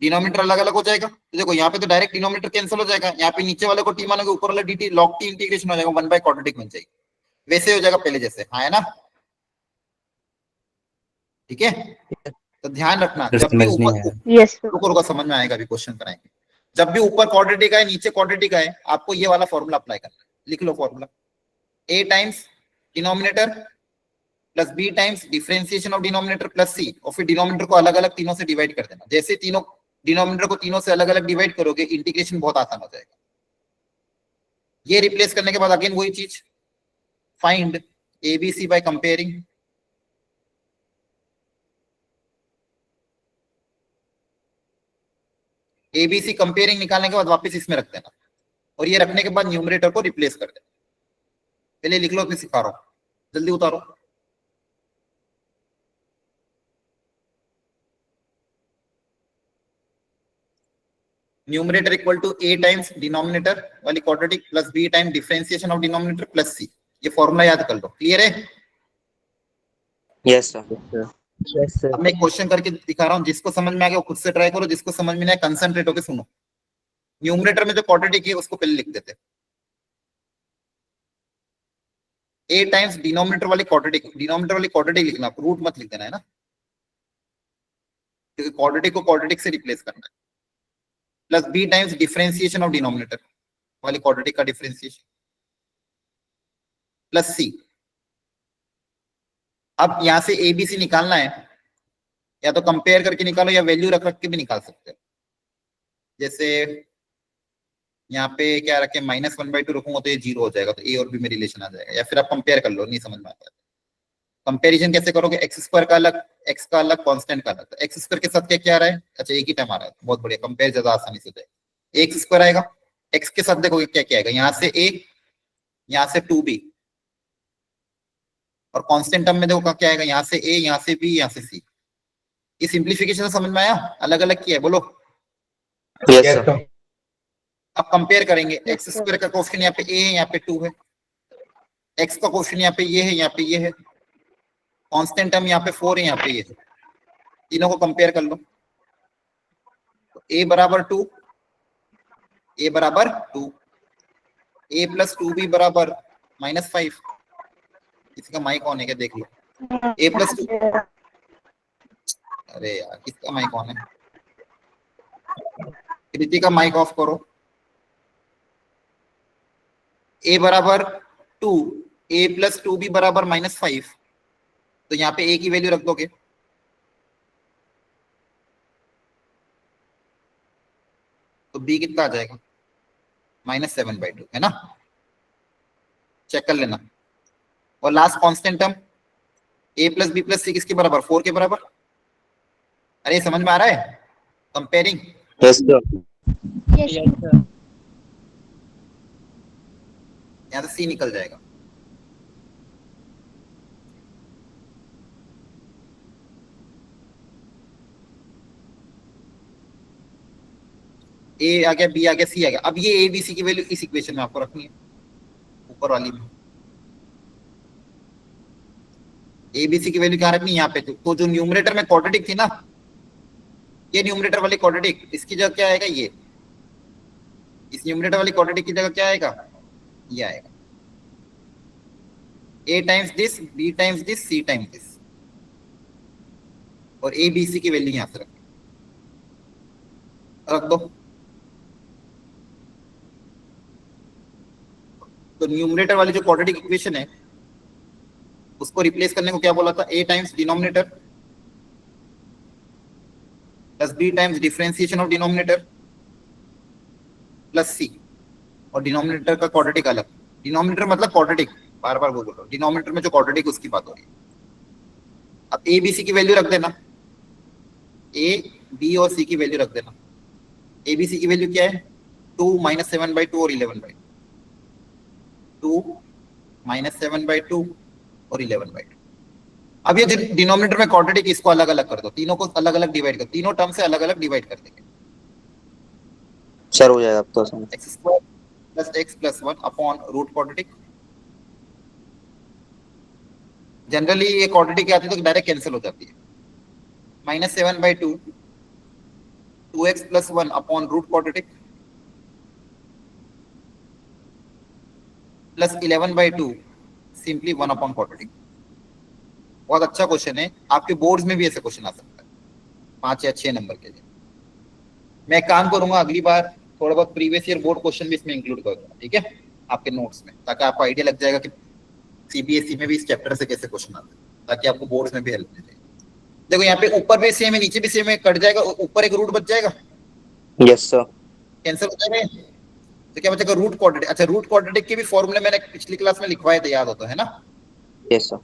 डिनोमिनेटर अलग अलग हो जाएगा, तो देखो यहाँ पे तो डायरेक्ट डिनोमिनेटर कैंसिल हो जाएगा, यहाँ पे नीचे वाले को टी मानोगे, ऊपर वाला dt log t इंटीग्रेशन हो जाएगा, 1 बाय क्वाड्रेटिक बन जाएगी, वैसे हो जाएगा पहले जैसे, आया ना। ठीक है, तो ध्यान रखना, सर, जब भी समझ नहीं ऊपर, आया। Yes, sir. रुको रुको समझ में आएगा, अभी क्वेश्चन कराएंगे। जब भी ऊपर क्वाड्रेटिक आए नीचे क्वाड्रेटिक आए, आपको ये वाला फॉर्मूला अप्लाई करना है। लिख लो formula, a times denominator plus b times differentiation of denominator plus c, और फिर डिनोमिनेटर को अलग अलग तीनों से डिवाइड कर देना। जैसे तीनों डिनोमिनेटर को तीनों से अलग अलग डिवाइड करोगे, इंटीग्रेशन बहुत आसान हो जाएगा। ये रिप्लेस करने के बाद अगेन वही चीज, find abc by comparing, ABC comparing निकालने के बाद वापस इसमें रख देना, और ये रखने के बाद न्यूमरेटर को रिप्लेस कर देना। पहले लिख लो, फिर सिखा रहा हूं, जल्दी उतारो। Numerator equal to a times denominator वाली quadratic plus b time differentiation of denominator plus c। ये फॉर्मूला याद कर लो। क्लियर है, यस सर। Yes, sir. अब मैं क्वेश्चन करके दिखा रहा हूँ, जिसको समझ में आ गया वो खुद से ट्राई करो, जिसको समझ में नहीं आया कंसंट्रेट होकर सुनो। न्यूमरेटर में जो क्वाड्रेटिक है उसको पहले लिख देते, a टाइम्स डिनोमिनेटर वाली क्वाड्रेटिक, डिनोमिनेटर वाली क्वाड्रेटिक लिखना, रूट मत लिख देना, है ना, क्योंकि क्वाड्रेटिक को क्वाड्रेटिक से रिप्लेस करना है, plus b times differentiation of denominator वाली क्वाड्रेटिक का डिफरेंशिएशन प्लस c। अब यहां से abc निकालना है, या तो कंपेयर करके निकालो या वैल्यू रख रख के भी निकाल सकते हो। जैसे यहाँ पे क्या रखे, -1/2 रखूंगा तो ये 0 हो जाएगा, तो a और b में रिलेशन आ जाएगा, या फिर आप कंपेयर कर लो, नहीं समझ में आता है। कंपैरिजन कैसे करोगे, एक्स स्क्वायर का अलग, एक्स का अलग, कांस्टेंट का अलग। तो एक्स स्क्वायर के साथ क्या क्या आ रहा है, अच्छा एक ही टर्म आ रहा है, बहुत बढ़िया, कंपेयर ज्यादा आसानी से हो जाएगा। एक्स स्क्वायर आएगा, एक्स के साथ देखोगे क्या क्या आएगा, यहाँ से a, यहाँ से 2b, और कांस्टेंट टर्म में देखो क्या आएगा, यहाँ से a, यहाँ से b, यहाँ से c। ये सिंप्लीफिकेशन समझ में आया? अलग अलग किया है, बोलो। Yes yes sir. सर। अब कंपेयर करेंगे, एक्स स्क्वायर का कोफिशिएंट यहाँ पे a है, यहाँ पे 2 है, एक्स का कोफिशिएंट यहाँ पे ये है, यहाँ पे ये है, कांस्टेंट टर्म यहाँ पे 4 है, यहाँ पे ये है, तीनों को कंपेयर कर लो। तो a बराबर 2, a बराबर 2, a प्लस 2b बराबर -5। किसी का माइक ऑन है क्या, देख लो। a प्लस 2, अरे यार किसका माइक ऑन है? कृति का माइक ऑफ करो। a बराबर 2, a प्लस 2b बराबर -5, तो यहाँ पे a की वैल्यू रख दोगे, तो b कितना आ जाएगा? -7/2 है ना, चेक कर लेना। और last constant term a plus b plus c किसके बराबर? 4 के बराबर। अरे समझ में आ रहा है कंपेयरिंग? Yes sir. यस यहाँ से c निकल जाएगा। a आ गया, b आ गया, c आ गया। अब ये a b c की वैल्यू इस इक्वेशन में आपको रखनी है, ऊपर वाली में। a b c की वैल्यू क्या रखनी है? यहाँ पे। तो जो न्यूमरेटर में क्वाड्रेटिक थी ना, ये न्यूमरेटर वाली क्वाड्रेटिक, इसकी जगह क्या आएगा? ये। इस न्यूमरेटर वाली क्वाड्रेटिक की जगह क्या आएगा? ये आएगा। a times this, b times this, c times this, और a b c की वैल्यू यहां से रख दो। तो न्यूमरेटर वाली जो क्वाड्रेटिक इक्वेशन है, उसको रिप्लेस करने को क्या बोला था? a times denominator plus b times differentiation of denominator plus c, और डिनोमिनेटर का क्वाड्रेटिक अलग। डिनोमिनेटर मतलब क्वाड्रेटिक, बार बार बोल रहा हूं, डिनोमिनेटर में जो क्वाड्रेटिक उसकी बात हो रही है। अब a b c की वैल्यू रख देना, a b और c की वैल्यू रख देना। a b c की वैल्यू क्या है? 2 -7/2 और 11/2, 2 -7/2 और 11/2। अब ये डिनोमिनेटर में क्वाड्रेटिक, इसको अलग अलग कर दो, तीनों को अलग अलग डिवाइड कर, तीनों टर्म से अलग अलग डिवाइड कर देंगे। सर हो जाएगा अब तो sir. x² + x + 1 upon root quadratic. Generally ये क्वाड्रेटिक आती है तो डायरेक्ट कैंसिल हो जाती है। -7/2 2x + 1 upon root quadratic plus 11/2 simply 1 upon quadratic. बहुत अच्छा क्वेश्चन है, आपके बोर्ड्स में भी ऐसे क्वेश्चन आ सकता है 5 या 6 नंबर के लिए। मैं काम करूंगा अगली बार थोड़ा बहुत प्रीवियस ईयर बोर्ड क्वेश्चन भी इसमें इंक्लूड करूंगा, ठीक है, आपके नोट्स में, ताकि आपको आइडिया लग जाएगा कि सीबीएसई में भी इस चैप्टर से कैसे क्वेश्चन आते हैं, ताकि आपको बोर्ड्स में भी हेल्प मिले। देखो यहाँ पे ऊपर भी सेम है, नीचे भी सेम है, कट जाएगा, ऊपर एक रूट बच जाएगा, यस सर। कैंसिल हो जाएगा, तो क्या बचेगा? Root quadratic. अच्छा, रूट क्वाड्रेटिक के भी फॉर्मूले मैंने पिछली क्लास में लिखवाए थे, याद होता है ना? Yes sir.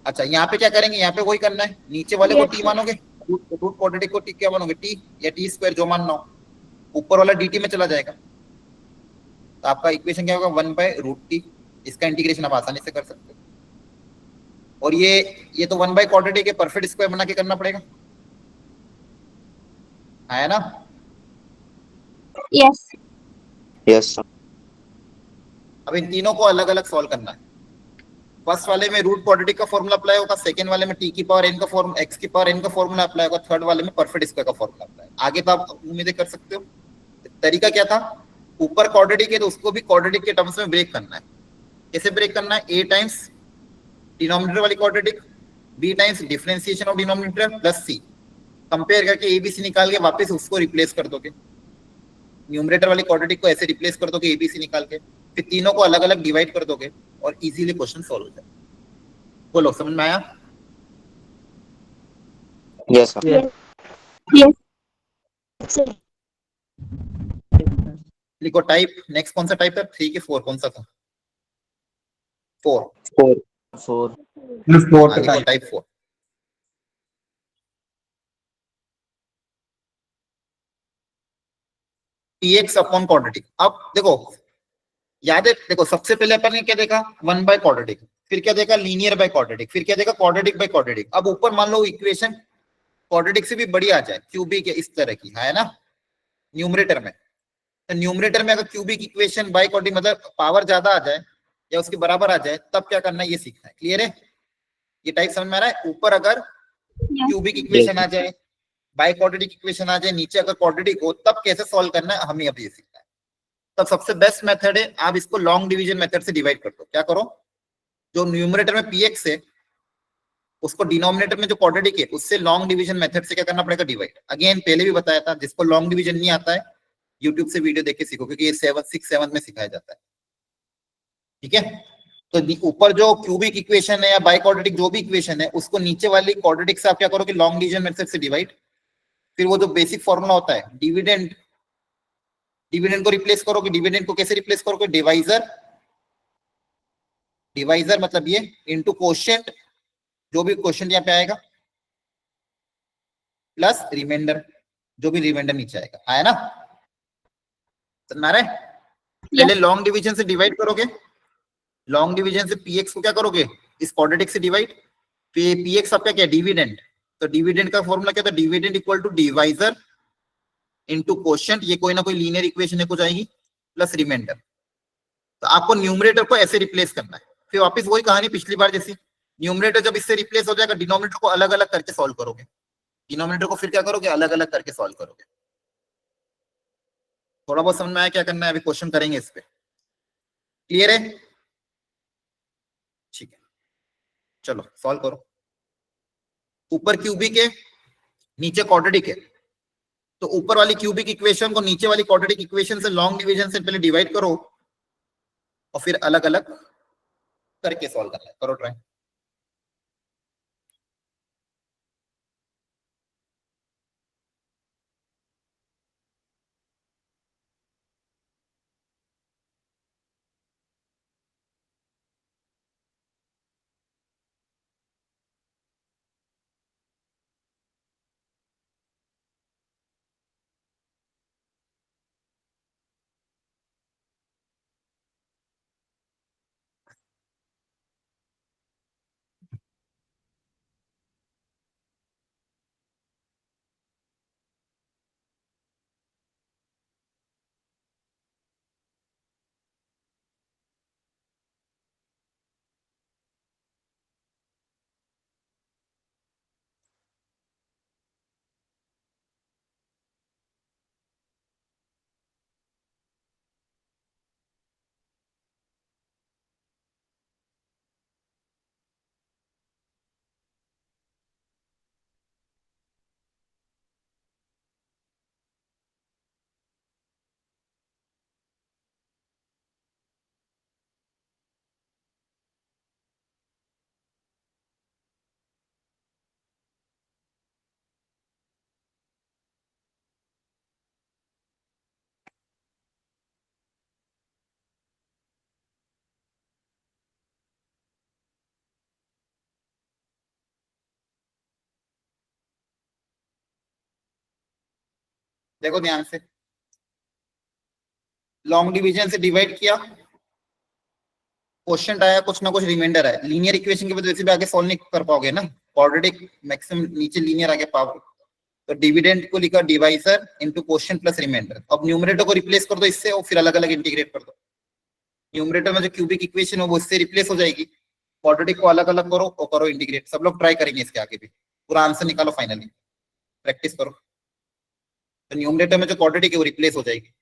अच्छा, यहाँ पे क्या करेंगे? यहाँ पे वही करना है, नीचे वाले को टी मानोगे, रूट क्वाड्रेटिक को टी क्या मानोगे? टी या टी स्क्वायर, जो मानना हो। ऊपर वाला dt में चला जाएगा, तो आपका इक्वेशन क्या होगा? 1/√t। इसका इंटीग्रेशन आप आसानी से कर सकते हो। और ये तो 1/क्वाड्रेटिक है, परफेक्ट स्क्वायर बना के करना पड़ेगा, है ना? Yes yes sir. अब इन तीनों को अलग अलग सॉल्व करना है। फर्स्ट वाले में रूट क्वाड्रेटिक का फॉर्मूला अप्लाई होगा, सेकंड वाले में t की पावर n का फॉर्मूला, x की पावर n का फॉर्मूला अप्लाई होगा, थर्ड वाले में परफेक्ट स्क्वायर का फॉर्मूला अप्लाई। आगे तो आप उम्मीदें कर सकते हो। तरीका क्या था? ऊपर क्वाड्रेटिक है तो उसको भी क्वाड्रेटिक के टर्म्स में ब्रेक करना है। कैसे ब्रेक करना है? a टाइम्स डिनोमिनेटर वाली quadratic, b times differentiation of denominator plus c, compare करके a b c निकाल के वापस उसको रिप्लेस कर दोगे। न्यूमरेटर वाली क्वाड्रेटिक को ऐसे रिप्लेस कर दोगे a b c निकाल के, फिर तीनों को अलग अलग डिवाइड कर दोगे और इजीली क्वेश्चन सॉल्व हो जाएगा। बोलो, समझ में आया? Yes sir. सर लिखो टाइप। नेक्स्ट कौन सा टाइप है? 3 के 4 कौन सा था? 4। 4 लिखो टाइप 4। px upon quadratic. अब देखो, याद है, देखो सबसे पहले अपन ने क्या देखा? 1/क्वाड्रेटिक। फिर क्या देगा, लीनियर बाय क्वाड्रेटिक, फिर क्या देगा, क्वाड्रेटिक बाय क्वाड्रेटिक। अब ऊपर मान लो इक्वेशन क्वाड्रेटिक से भी बड़ी आ जाए, क्यूबिक है इस तरह की, है ना, न्यूमरेटर में। तो न्यूमरेटर में अगर क्यूबिक इक्वेशन बाय क्वाड्रेटिक मतलब पावर ज्यादा आ जाए या उसके बराबर आ जाए, तब क्या करना है ये सीखना है। क्लियर है, ये टाइप समझ में आ रहा है। ऊपर अगर क्यूबिक इक्वेशन आ जाए, बाय क्वाड्रेटिक इक्वेशन आ जाए, नीचे अगर क्वाड्रेटिक हो, तब कैसे सॉल्व करना है हमें अब ये सीखना है। तब सबसे बेस्ट मेथड है आप इसको लॉन्ग डिवीजन मेथड से डिवाइड कर दो। क्या करो, जो न्यूमरेटर में px है उसको डिनोमिनेटर में जो क्वाड्रेटिक है उससे लॉन्ग डिवीजन मेथड से क्या करना पड़ेगा, डिवाइड। अगेन पहले भी बताया था, जिसको लॉन्ग डिवीजन नहीं आता है यूट्यूब से वीडियो देख के सीखो, क्योंकि ये 7 में सिखाया जाता है। ठीक है, तो ऊपर जो क्यूबिक इक्वेशन है या बाय क्वाड्रेटिक जो भी इक्वेशन है, उसको नीचे वाली क्वाड्रेटिक से आप क्या करोगे, लॉन्ग डिवीजन मेथड से डिवाइड। फिर वो जो बेसिक फॉर्मूला होता है डिविडेंड, डिविडेंड को रिप्लेस करोगे। डिविडेंड को कैसे रिप्लेस करोगे, डिवाइजर, डिवाइजर मतलब ये इनटू कोशेंट, जो भी क्वेश्चन यहाँ पे आएगा, प्लस रिमाइंडर, जो भी रिमाइंडर नीचे आएगा, आया ना। समझ रहे, पहले लॉन्ग डिवीजन से डिवाइड करोगे, लॉन्ग डिवीजन से px को क्या करोगे, इस क्वाड्रेटिक से डिवाइड। फिर px आपका क्या, डिविडेंड, तो डिविडेंड का फॉर्मूला क्या था, dividend equal to divisor into quotient, ये कोई ना कोई लीनियर इक्वेशन है कुछ आएगी, प्लस रिमाइंडर। तो आपको न्यूमरेटर को ऐसे रिप्लेस करना है। फिर वापस वही कहानी पिछली बार जैसी, न्यूमरेटर जब इससे रिप्लेस हो जाएगा, डिनोमिनेटर को अलग अलग करके सॉल्व करोगे। डिनोमिनेटर को फिर क्या करोगे, अलग अलग करके सॉल्व करोगे। थोड़ा बहुत समझ में आया क्या करना है, अभी क्वेश्चन करेंगे इस पे। क्लियर है, ठीक है, चलो सॉल्व करो। ऊपर क्यूबिक है, नीचे क्वाड्रेटिक है, तो ऊपर वाली क्यूबिक इक्वेशन को नीचे वाली क्वाड्रेटिक इक्वेशन से लॉन्ग डिवीजन से पहले डिवाइड करो और फिर अलग अलग करके सॉल्व करना है। करो ट्राई। देखो ध्यान से, लॉन्ग डिवीजन से डिवाइड किया, क्वेश्चन आया, कुछ ना कुछ रिमाइंडर है। लीनियर इक्वेशन की वजह से भी आगे सॉल्व नहीं कर पाओगे ना, क्वाड्रेटिक मैक्सिमम नीचे लीनियर आगे पाओगे। तो डिविडेंड को लिखा divisor into question plus reminder. अब न्यूमरेटर को रिप्लेस कर दो इससे और फिर अलग अलग इंटीग्रेट कर दो। न्यूमरेटर में जो क्यूबिक इक्वेशन है वो इससे रिप्लेस हो जाएगी, क्वाड्रेटिक को अलग अलग करो और करो इंटीग्रेट। सब लोग ट्राई करेंगे इसके आगे भी, पूरा आंसर निकालो फाइनली, प्रैक्टिस करो। तो न्यूमरेटर में जो क्वाड्रेटिक है वो रिप्लेस हो जाएगी।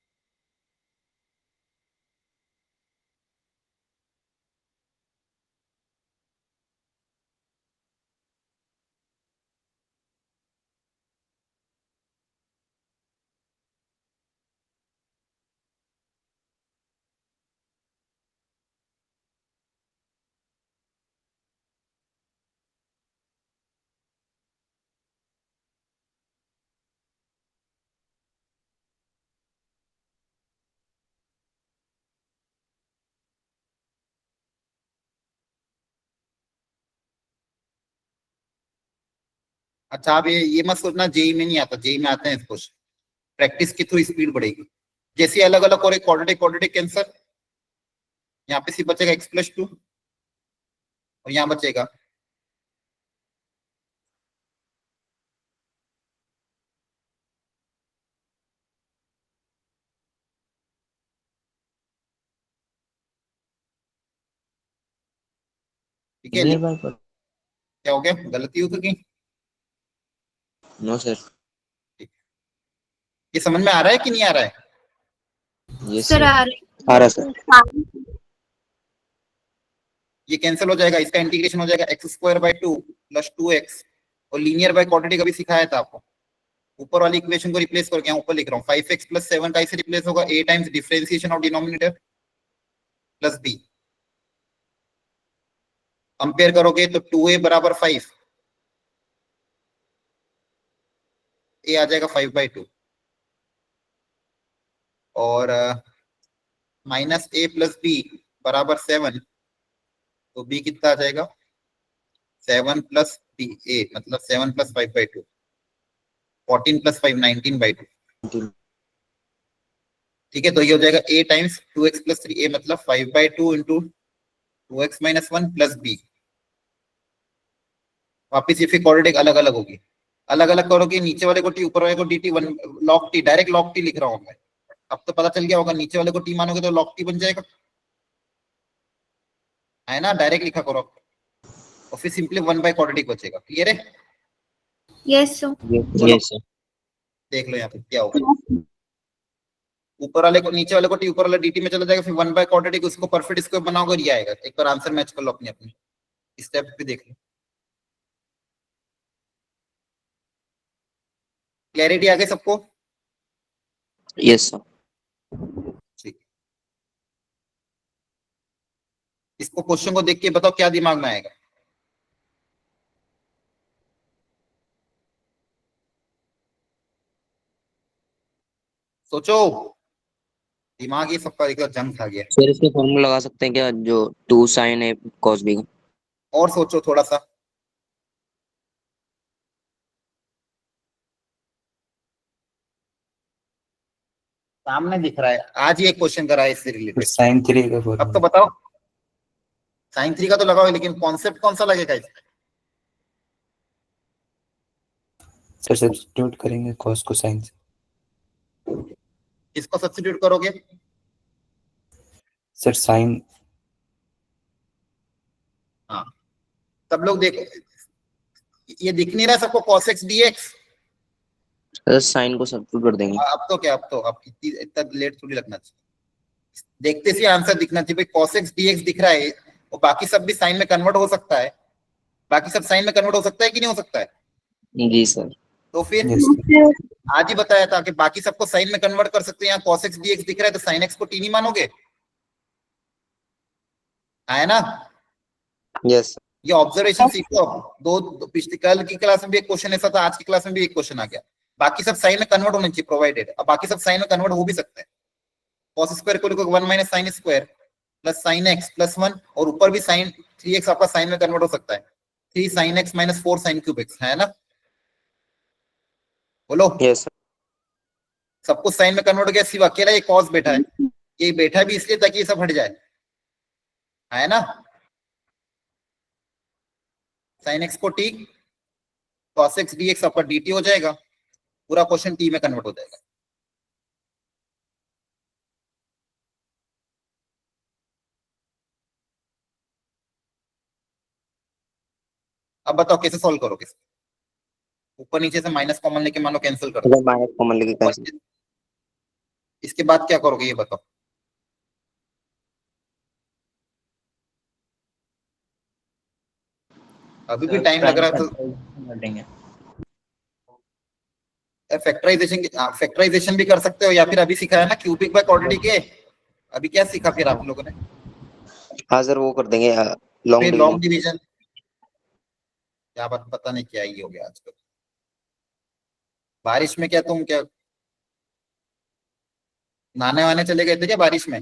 अच्छा, आप ये मत सोचना जेई में नहीं आता, जेई में आते हैं क्वेश्चन, प्रैक्टिस के थ्रू स्पीड बढ़ेगी। जैसे अलग अलग और क्वाड्रेटिक क्वाड्रेटिक कैंसर, यहाँ पे सिर्फ बचेगा x+2, और यहाँ बचेगा ठीक है। क्या हो गया, गलती हो गई? No sir. ये समझ में आ रहा है कि नहीं आ रहा है? ये सर आ रहे आ रहा सर। ये कैंसिल हो जाएगा, इसका इंटीग्रेशन हो जाएगा x²/2 + 2x, और लीनियर बाय क्वाड्रेटिक अभी सिखाया था आपको। ऊपर वाली इक्वेशन को रिप्लेस करके यहाँ ऊपर लिख रहा हूँ, 5x + 7 का इसे रिप्लेस होगा a times differentiation of denominator plus b। Compare करोगे तो 2a = 5, a आ जाएगा 5/2, और -a + b = 7, तो b कितना आ जाएगा? 7 + b, a मतलब 7 + 5/2, 14 + 5 19/2। ठीक है, तो ये हो जाएगा a टाइम्स 2x + 3a मतलब 5/2 × 2x - 1 + b। वापिस ये फिर क्वाड्रेटिक अलग अलग होगी, अलग अलग करोगे, नीचे वाले को t ऊपर वाले को dt, 1 log t, direct log t लिख रहा हूं मैं। अब तो पता चल गया होगा, नीचे वाले को t मानोगे तो log t बन जाएगा, है ना? डायरेक्ट लिखा करो और फिर सिंपली 1 क्वाड्रेटिक बचेगा। क्लियर है? Yes sir. Yes sir. देख लो यहाँ पे क्या होगा, ऊपर वाले को नीचे वाले को t ऊपर वाला dt में चला जाएगा, फिर 1 क्वाड्रेटिक उसको परफेक्ट स्क्वायर बनाओगे और ये आएगा। एक बार आंसर मैच कर लो अपने अपने स्टेप पे, देख लो। क्लैरिटी आ गई सबको? Yes sir. ठीक, इसको क्वेश्चन को देख के बताओ क्या दिमाग में आएगा। सोचो, दिमाग ये सबका एक जंग खा गया। सर इसके फॉर्मूला लगा सकते हैं क्या, जो 2 sin a cos b का? और सोचो थोड़ा सा, सामने दिख रहा है, आज ही एक क्वेश्चन करा है इससे रिलेटेड। sin 3 का अब तो फॉर्मूला बताओ, sin 3 का तो लगाओ, लेकिन कॉन्सेप्ट कौन सा लगेगा इसका? सर सब्स्टिट्यूट करेंगे cos को sin से। किसको सब्स्टिट्यूट करोगे? सर sin, हाँ, सब लोग देखो, ये दिख नहीं रहा सबको cos x dx? Sir sine को सब्स्टिट्यूट कर देंगे। अब तो क्या, अब तो अब इतना लेट थोड़ी लगना चाहिए, देखते से आंसर दिखना चाहिए। भाई cos x dx दिख रहा है, और बाकी सब भी साइन में कन्वर्ट हो सकता है, बाकी सब साइन में कन्वर्ट हो सकता है कि नहीं हो सकता है? जी सर। तो फिर yes, आज ही बताया था कि बाकी सबको साइन में कन्वर्ट कर सकते हैं। यहाँ cos x dx दिख रहा है तो sin x को t नहीं मानोगे, है ना? Yes sir. ये ऑब्जर्वेशन सीखो। अब दो पिछले कल की क्लास में भी एक क्वेश्चन ऐसा था, आज की क्लास में भी एक क्वेश्चन आ गया। बाकी सब साइन में कन्वर्ट होने चाहिए प्रोवाइडेड, अब बाकी सब साइन में कन्वर्ट हो भी सकते हैं। cos स्क्वायर को लिखो 1 - sin square plus sin x + 1, और ऊपर भी sin 3x आपका साइन में कन्वर्ट हो सकता है, 3 sin x - 4 sin3x, है ना? बोलो। Yes sir. सब कुछ साइन में कन्वर्ट हो गया, सिर्फ अकेला ये cos बैठा है, ये बैठा भी इसलिए ताकि ये सब हट जाए, है ना? sin x को t, cos x dx आपका dt हो जाएगा, पूरा क्वेश्चन t में कन्वर्ट हो जाएगा। अब बताओ कैसे सॉल्व करोगे? ऊपर नीचे से माइनस कॉमन लेके मान लो कैंसिल कर दो, अगर माइनस कॉमन लेके कैंसिल। इसके बाद क्या करोगे ये बताओ? अभी भी टाइम लग रहा है तो फैक्टराइजेशन भी कर सकते हो, या फिर अभी सिखाया ना क्यूबिक बाय क्वाड्रेटिक है, अभी क्या सीखा फिर आप लोगों ने? हाँ सर वो कर देंगे लॉन्ग फिर डिवीजन। लॉन्ग डिवीजन, क्या बात, पता नहीं क्या ही हो गया आजकल। बारिश में क्या तुम क्या नहाने वाने चले गए थे क्या बारिश में?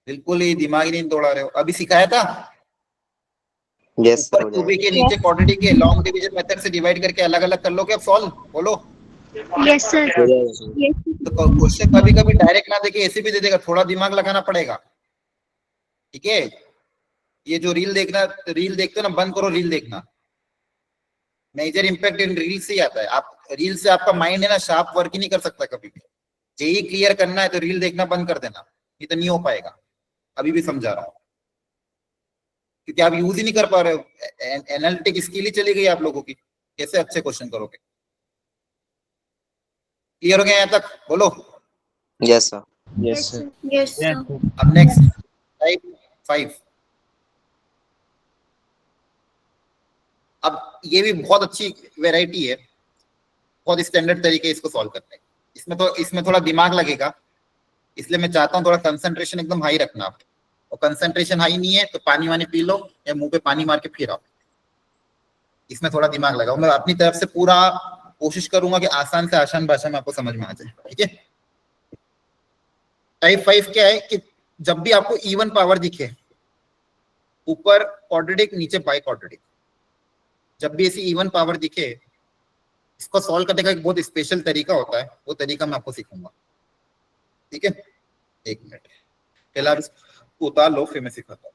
बिल्कुल ही दिमाग ही नहीं दौड़ा रहे हो। अभी सिखाया था यस सर ऊपर हो क्यूबिक जाएगा। के नीचे क्वाड्रेटिक के, लॉन्ग डिवीजन मेथड से डिवाइड करके अलग अलग कर लो क्या सॉल्व? बोलो। Yes sir. हो जाएगा सर। तो क्वेश्चन कभी कभी डायरेक्ट ना देके ऐसे भी दे देगा, थोड़ा दिमाग लगाना पड़ेगा, ठीक है? ये जो रील देखते हो ना, बंद करो रील देखना। मेजर इम्पैक्ट इन रील से ही आता है। आप रील से आपका माइंड है ना शार्प वर्क ही नहीं कर सकता कभी भी। जेई क्लियर करना है तो रील देखना बंद कर देना, नहीं तो नहीं हो पाएगा। अभी भी समझा रहा हूँ, क्योंकि आप यूज ही नहीं कर पा रहे हो। एनालिटिक स्किल ही चली गई आप लोगों की, कैसे अच्छे क्वेश्चन करोगे। क्लियर हो गया यहाँ तक? बोलो। Yes sir. Yes, sir. Yes, sir. अब नेक्स्ट टाइप 5। अब ये भी बहुत अच्छी वैरायटी है, बहुत स्टैंडर्ड तरीके इसको सॉल्व करने का। इसमें थोड़ा दिमाग लगेगा, इसलिए मैं चाहता हूँ थोड़ा कंसंट्रेशन एकदम हाई रखना आप। और कंसंट्रेशन हाई नहीं है तो पानी वानी पी लो या मुंह पे पानी मार के फिर आओ। इसमें थोड़ा दिमाग लगाओ। मैं अपनी तरफ से पूरा कोशिश करूंगा कि आसान से आसान भाषा में आपको समझ में आ जाए, ठीक है। टाइप 5 क्या है कि जब भी आपको इवन पावर दिखे, ऊपर क्वाड्रेटिक नीचे बाई क्वाड्रेटिक, जब भी ऐसी इवन पावर दिखे, इसको सॉल्व करने का एक बहुत स्पेशल तरीका होता है। वो तरीका मैं आपको सिखाऊंगा, ठीक है। एक मिनट, पहले आप इसको उतार लो, फिर मैं सिखाता हूँ।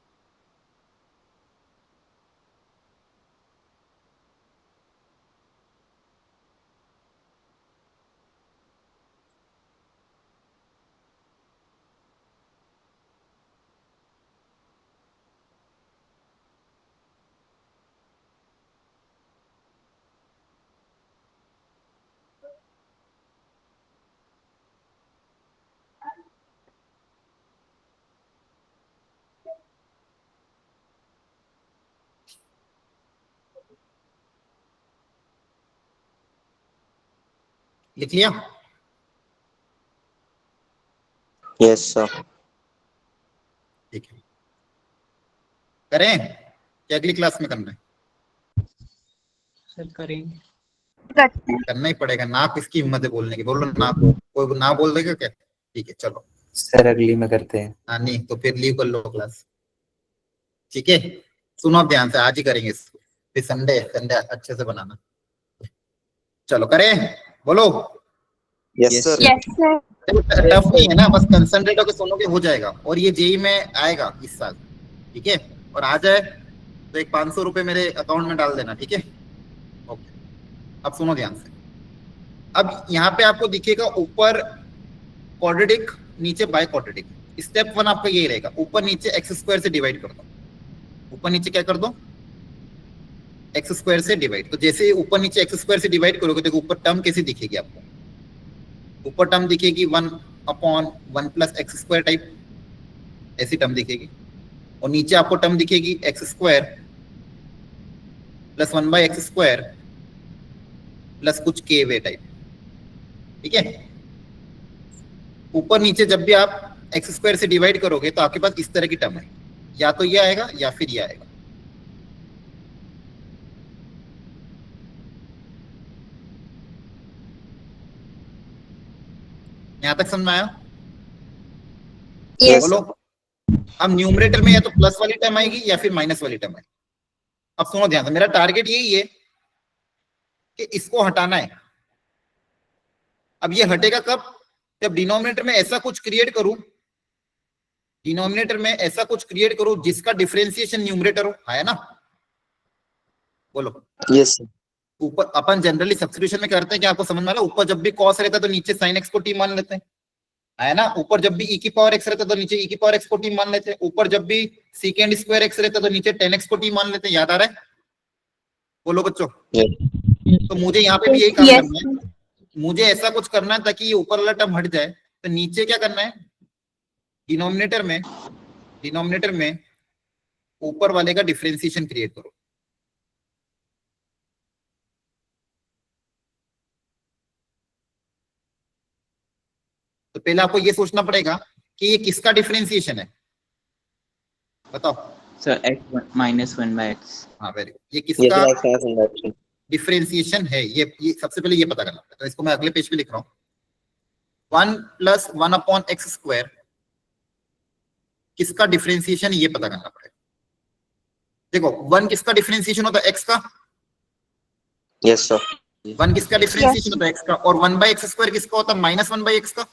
लिख लिया? Yes sir. ठीक है, करें क्या अगली क्लास में करना है? सर करेंगे। करना ही पड़ेगा ना, किसकी हिम्मत है बोलने की? बोलो ना, कोई ना बोल देगा क्या? ठीक है चलो सर अगली में करते हैं। हाँ, नहीं तो फिर लीव कर लो क्लास, ठीक है। सुनो अब ध्यान से, आज ही करेंगे इसको, फिर संडे अच्छे से बनाना। चलो करें, बोलो। Yes sir. Yes, sir. Tough नहीं है ना, बस कंसंट्रेट होकर सुनोगे हो जाएगा। और ये जेई में आएगा इस साल, ठीक है। और आ जाए तो एक 500 रुपए मेरे अकाउंट में डाल देना, ठीक है। ओके, अब सुनो ध्यान से। अब यहाँ पे आपको दिखेगा ऊपर क्वाड्रेटिक, नीचे बाय क्वाड्रेटिक। स्टेप 1 आपका यही रहेगा, ऊपर नीचे एक्स स्क्वायर से डिवाइड कर दो। ऊपर नीचे क्या कर दो? एक्स स्क्वायर से डिवाइड। तो जैसे ऊपर नीचे एक्स स्क्वायर से डिवाइड करोगे तो ऊपर टर्म कैसी दिखेगी आपको? ऊपर टर्म दिखेगी 1/1 प्लस एक्स स्क्वायर टाइप, ऐसी टर्म दिखेगी। और नीचे आपको टर्म दिखेगी x square plus 1/x square plus कुछ के वे टाइप, ठीक है। ऊपर नीचे जब भी आप एक्स स्क्वायर से डिवाइड करोगे तो आपके पास इस तरह की टर्म है, या तो ये आएगा या फिर ये आएगा। यहां तक समझ में आया? Yes, बोलो। अब न्यूमरेटर में या तो प्लस वाली टर्म आएगी या फिर माइनस वाली टर्म आएगी। अब सुनो ध्यान से, मेरा टारगेट यही है कि इसको हटाना है। अब ये हटेगा कब? जब डिनोमिनेटर में ऐसा कुछ क्रिएट करूं, डिनोमिनेटर में ऐसा कुछ क्रिएट करूं जिसका डिफरेंशिएशन न्यूमरेटर हो, है ना? बोलो। Yes sir. ऊपर अपन जनरली सब्स्टिट्यूशन में करते हैं कि आपको समझ में आ रहा है, ऊपर जब भी cos रहता है तो नीचे sin x को t मान लेते हैं, है ना? ऊपर जब भी e की पावर x रहता है तो नीचे e की पावर x को t मान लेते हैं। ऊपर जब भी secant स्क्वायर x रहता है तो नीचे 10x को t मान लेते हैं। याद आ रहा है? बोलो बच्चों। तो मुझे यहाँ पे भी यही काम करना है, मुझे ऐसा कुछ करना है ताकि ये ऊपर वाला टर्म हट जाए। तो नीचे क्या करना है? डिनोमिनेटर में ऊपर वाले का डिफरेंशिएशन क्रिएट करो। तो पहले आपको ये सोचना पड़ेगा कि ये किसका डिफरेंशिएशन है, बताओ। Sir x minus 1/x। हाँ वेरी गुड, ये ये किसका तो एक्स इंडक्शन। डिफरेंशिएशन है? ये सबसे पहले ये पता करना है। तो इसको मैं अगले पेज पे लिख रहा हूँ। 1 + 1/x स्क्वायर किसका डिफरेंशिएशन, ये पता करना पड़ेगा। देखो 1 किसका डिफरेंशिएशन होता है? x का। Yes sir. 1 किसका डिफरेंशिएशन होता है? x का। और 1/x स्क्वायर किसका होता है? -1/x का।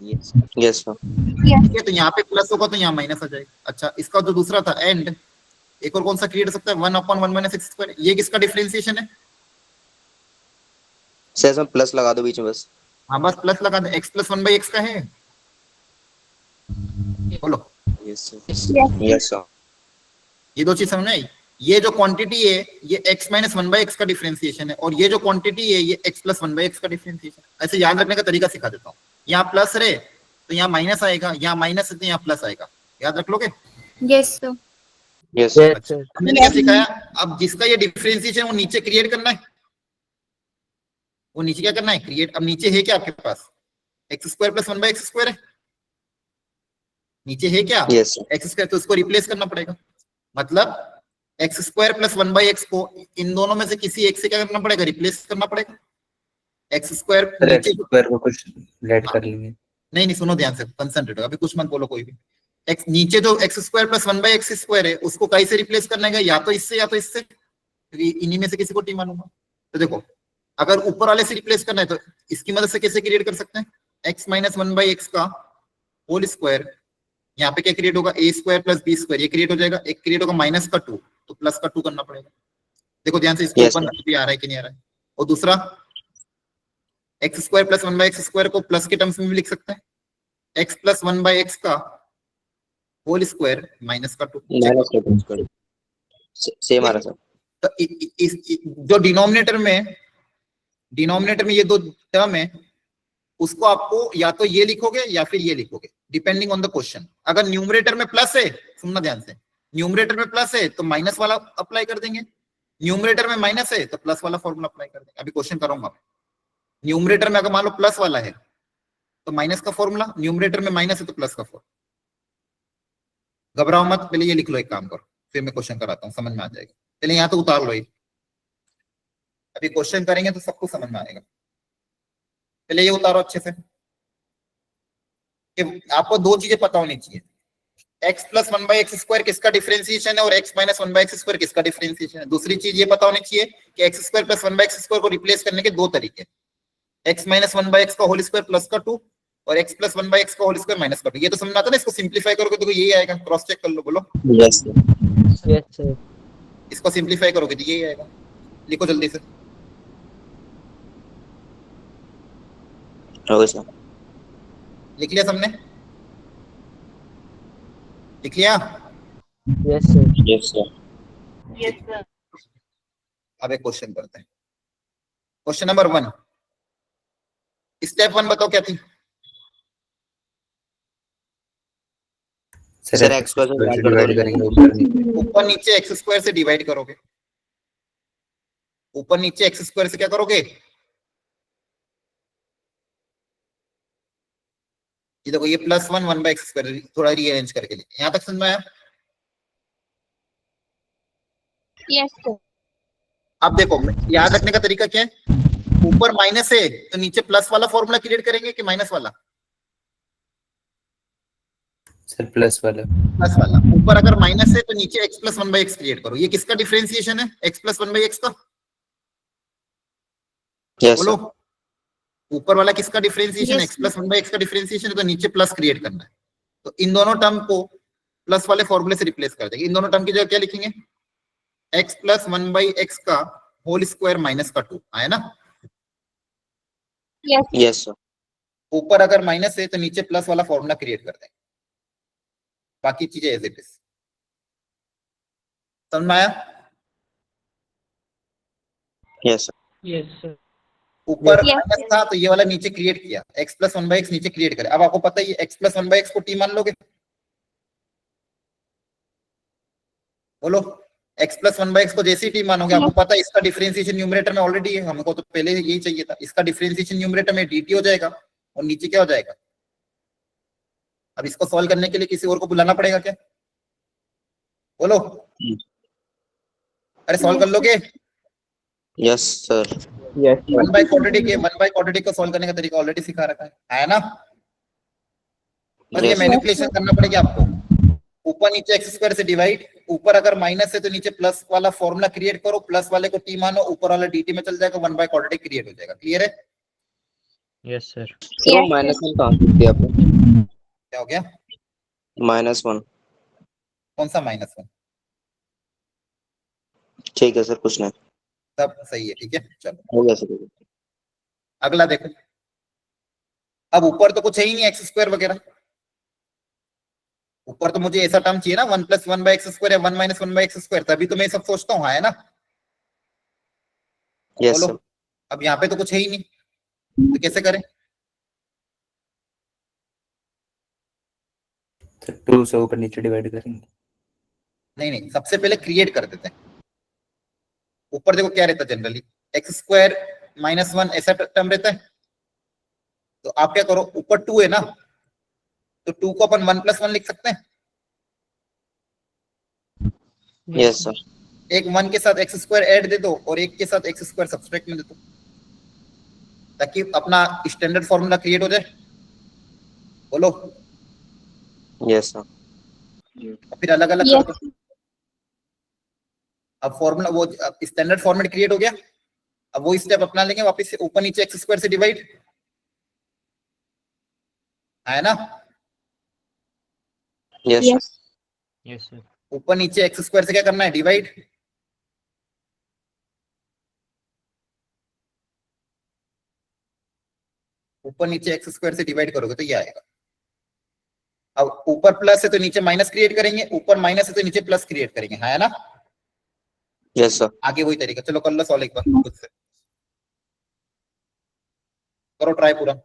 Yes sir. ठीक है, तो यहाँ पे प्लस होगा तो यहाँ माइनस आ जाएगा। अच्छा, इसका जो दूसरा था एंड एक और कौन सा क्रिएट हो सकता है, 1/1 माइनस एक्स स्क्वायर, ये किसका डिफरेंशिएशन है? सर इसमें प्लस लगा दो बीच में बस। हाँ बस प्लस लगा दे, x प्लस 1/x का है, बोलो। Yes sir, yes sir. ये दो चीज समझ में आई। ये जो क्वांटिटी है ये x माइनस 1/x का डिफरेंशिएशन है, और ये जो क्वांटिटी है ये x प्लस 1/x का डिफरेंशिएशन है। ऐसे याद रखने का तरीका सिखा देता हूँ। यहाँ प्लस रहे तो यहाँ माइनस आएगा, यहाँ माइनस है तो यहाँ प्लस आएगा, याद रख लोगे? Yes sir. Yes Yes, sir. मैंने क्या सिखाया, अब जिसका ये डिफरेंशिएशन वो नीचे क्रिएट करना है, वो नीचे क्या करना है, क्रिएट। अब नीचे है क्या आपके पास, x square plus 1/x square है, नीचे है क्या यस सर। एक्स स्क्वायर, तो उसको रिप्लेस करना पड़ेगा। मतलब एक्स स्क्वायर प्लस 1/x को इन दोनों में से किसी एक से क्या करना पड़ेगा, रिप्लेस करना पड़ेगा। एक्स स्क्वायर सर एक्स नीचे, स्क्वायर को कुछ लेट कर लेंगे। नहीं सुनो ध्यान से, कंसंट्रेट हो, अभी कुछ मत बोलो कोई भी। एक्स नीचे जो x square plus 1/x square है उसको कहीं से रिप्लेस करना है, या तो इससे या तो इससे, क्योंकि इन्हीं में से किसी को टी मानूंगा। तो देखो अगर ऊपर वाले से रिप्लेस करना है तो इसकी मदद से कैसे क्रिएट कर सकते हैं, x माइनस 1/x का होल स्क्वायर, यहाँ पे क्या क्रिएट होगा, a square plus b square, ये क्रिएट हो जाएगा। एक क्रिएट होगा माइनस का 2, तो प्लस का 2 करना पड़ेगा। देखो ध्यान से, इसको Yes, ऊपर भी आ रहा है कि नहीं आ रहा है। और दूसरा x square plus 1/x square को प्लस के टर्म्स में भी लिख सकते हैं, x प्लस 1/x का होल स्क्वायर माइनस का 2। माइनस का 2 सेम आ रहा सर। तो जो डिनोमिनेटर में ये दो टर्म है, उसको आपको या तो ये लिखोगे या फिर ये लिखोगे, डिपेंडिंग ऑन द क्वेश्चन। अगर न्यूमरेटर में प्लस है, सुनना ध्यान से, न्यूमरेटर में प्लस है तो माइनस वाला अप्लाई कर देंगे, न्यूमरेटर में माइनस है तो प्लस वाला फॉर्मूला अप्लाई कर देंगे। अभी क्वेश्चन करूंगा, न्यूमरेटर में अगर मान लो प्लस वाला है तो माइनस का फॉर्मूला, न्यूमरेटर में माइनस है तो प्लस का फॉर्मूला। घबराओ मत, पहले ये लिख लो, एक काम करो, फिर मैं क्वेश्चन कराता हूँ, समझ में आ जाएगा। पहले यहाँ तो उतार लो ये, अभी क्वेश्चन करेंगे तो सबको समझ में आएगा। पहले ये उतारो अच्छे से, कि आपको दो चीजें पता होनी चाहिए, x प्लस 1/x स्क्वायर किसका डिफरेंशिएशन है और x माइनस 1/x स्क्वायर किसका डिफरेंशिएशन है। दूसरी चीज ये पता होनी चाहिए कि x square plus 1/x square को रिप्लेस करने के दो तरीके, x माइनस 1/x का होल स्क्वायर प्लस का 2 और x प्लस 1/x का होल स्क्वायर माइनस का 2। ये तो समझ में आता है ना, इसको सिंप्लीफाई करोगे तो यही आएगा, क्रॉस चेक कर लो, बोलो। Yes sir. Yes, sir. इसको सिंप्लीफाई करोगे तो यही आएगा, लिखो जल्दी से। Okay sir. लिख लिया सबने, लिख लिया? Yes, sir. Yes sir. अब एक क्वेश्चन करते हैं, क्वेश्चन नंबर 1। स्टेप 1 बताओ क्या थी? सर एक्स स्क्वायर से डिवाइड करेंगे ऊपर नीचे। ऊपर नीचे एक्स स्क्वायर से डिवाइड करोगे, ऊपर नीचे एक्स स्क्वायर से क्या करोगे, ये देखो ये प्लस 1/x स्क्वायर, थोड़ा रीअरेंज करके लिखे। यहां तक समझ में आया? Yes sir. अब देखो याद रखने का तरीका क्या है, ऊपर माइनस है तो नीचे प्लस वाला फॉर्मूला क्रिएट करेंगे कि माइनस वाला? सर प्लस वाला। प्लस वाला। ऊपर अगर माइनस है तो नीचे x प्लस 1/x क्रिएट करो। ये किसका डिफरेंशिएशन है, x प्लस 1/x का? यस बोलो, सर। ऊपर वाला किसका डिफरेंशिएशन है, Yes, x प्लस 1/x का डिफरेंशिएशन है, तो नीचे प्लस क्रिएट करना है। तो इन दोनों टर्म को प्लस वाले फॉर्मूले से रिप्लेस कर देंगे। इन दोनों टर्म की जगह क्या लिखेंगे, x प्लस 1/x का होल स्क्वायर माइनस का 2 आया ना। Yes sir. ऊपर अगर माइनस है तो नीचे प्लस वाला फॉर्मूला क्रिएट कर देंगे, बाकी चीजें एज इट इज। समझ में आया? Yes sir. Yes, sir. ऊपर Yes, माइनस yes. था तो ये वाला नीचे क्रिएट किया, x प्लस 1/x नीचे क्रिएट करे। अब आपको पता है ये x प्लस 1/x को t मान लोगे, बोलो। x प्लस 1/x को जैसे ही t मानोगे, आपको पता है इसका डिफरेंशिएशन न्यूमरेटर में ऑलरेडी है, हमको तो पहले यही चाहिए था। इसका डिफरेंशिएशन न्यूमरेटर में dt हो जाएगा और नीचे क्या हो जाएगा। अब इसको सॉल्व करने के लिए किसी और को बुलाना पड़ेगा क्या, बोलो। अरे सॉल्व कर लोगे? Yes sir. Yes, sir. 1/quadratic को सॉल्व करने का तरीका ऑलरेडी सिखा रखा है ना। बस ये Yes, sir. मैनिपुलेशन करना पड़ेगा आपको। ऊपर नीचे एक्स स्क्वायर से डिवाइड, ऊपर अगर माइनस है तो नीचे प्लस वाला फॉर्मूला क्रिएट करो, प्लस वाले को टी मानो, ऊपर वाला dt में चल जाएगा, 1/quadratic क्रिएट हो जाएगा। क्लियर है? Yes, sir. सर वो -1 कहाँ से दिया आपने? क्या हो गया? -1। कौन सा -1? ठीक है सर, कुछ नहीं। सब सही है, ठीक है चलो हो गया सर। अगला देखो। अब ऊपर तो कुछ है ही नहीं एक्स स्क्वायर वगैरह, ऊपर तो मुझे ऐसा टर्म चाहिए ना 1+1/x² या 1 - 1/x², तभी तो मैं ये सब सोचता हूँ, हाँ है ना। यस बोलो सर। अब यहाँ पे तो कुछ है ही नहीं, तो कैसे करें। तो 2 से ऊपर नीचे डिवाइड करेंगे। नहीं नहीं, सबसे पहले क्रिएट कर देते हैं। ऊपर देखो क्या रहता है जनरली, x² -1 ऐसा टर्म रहता है। तो आप क्या करो, ऊपर 2 है ना, तो 2 को अपन 1+1 लिख सकते हैं। Yes sir. एक 1 के साथ x² ऐड दे दो और एक के साथ x² सब्सट्रैक्ट में दे दो, ताकि अपना स्टैंडर्ड फॉर्मूला क्रिएट हो जाए। बोलो यस सर। फिर अलग अलग Yes. कर दो। अब फॉर्मूला वो स्टैंडर्ड फॉर्मेट क्रिएट हो गया। अब वो स्टेप अपना लेंगे वापस से, ऊपर नीचे x² से डिवाइड, है ना। Yes sir. Yes. Yes, sir. ऊपर नीचे x² से क्या करना है, डिवाइड। ऊपर नीचे x² से डिवाइड करोगे तो ये आएगा। अब ऊपर प्लस है तो नीचे माइनस क्रिएट करेंगे, ऊपर माइनस है तो नीचे प्लस क्रिएट करेंगे, है ना। Yes sir. आगे वही तरीका, चलो कर लो सॉल्व एक बार खुद से, करो ट्राई पूरा।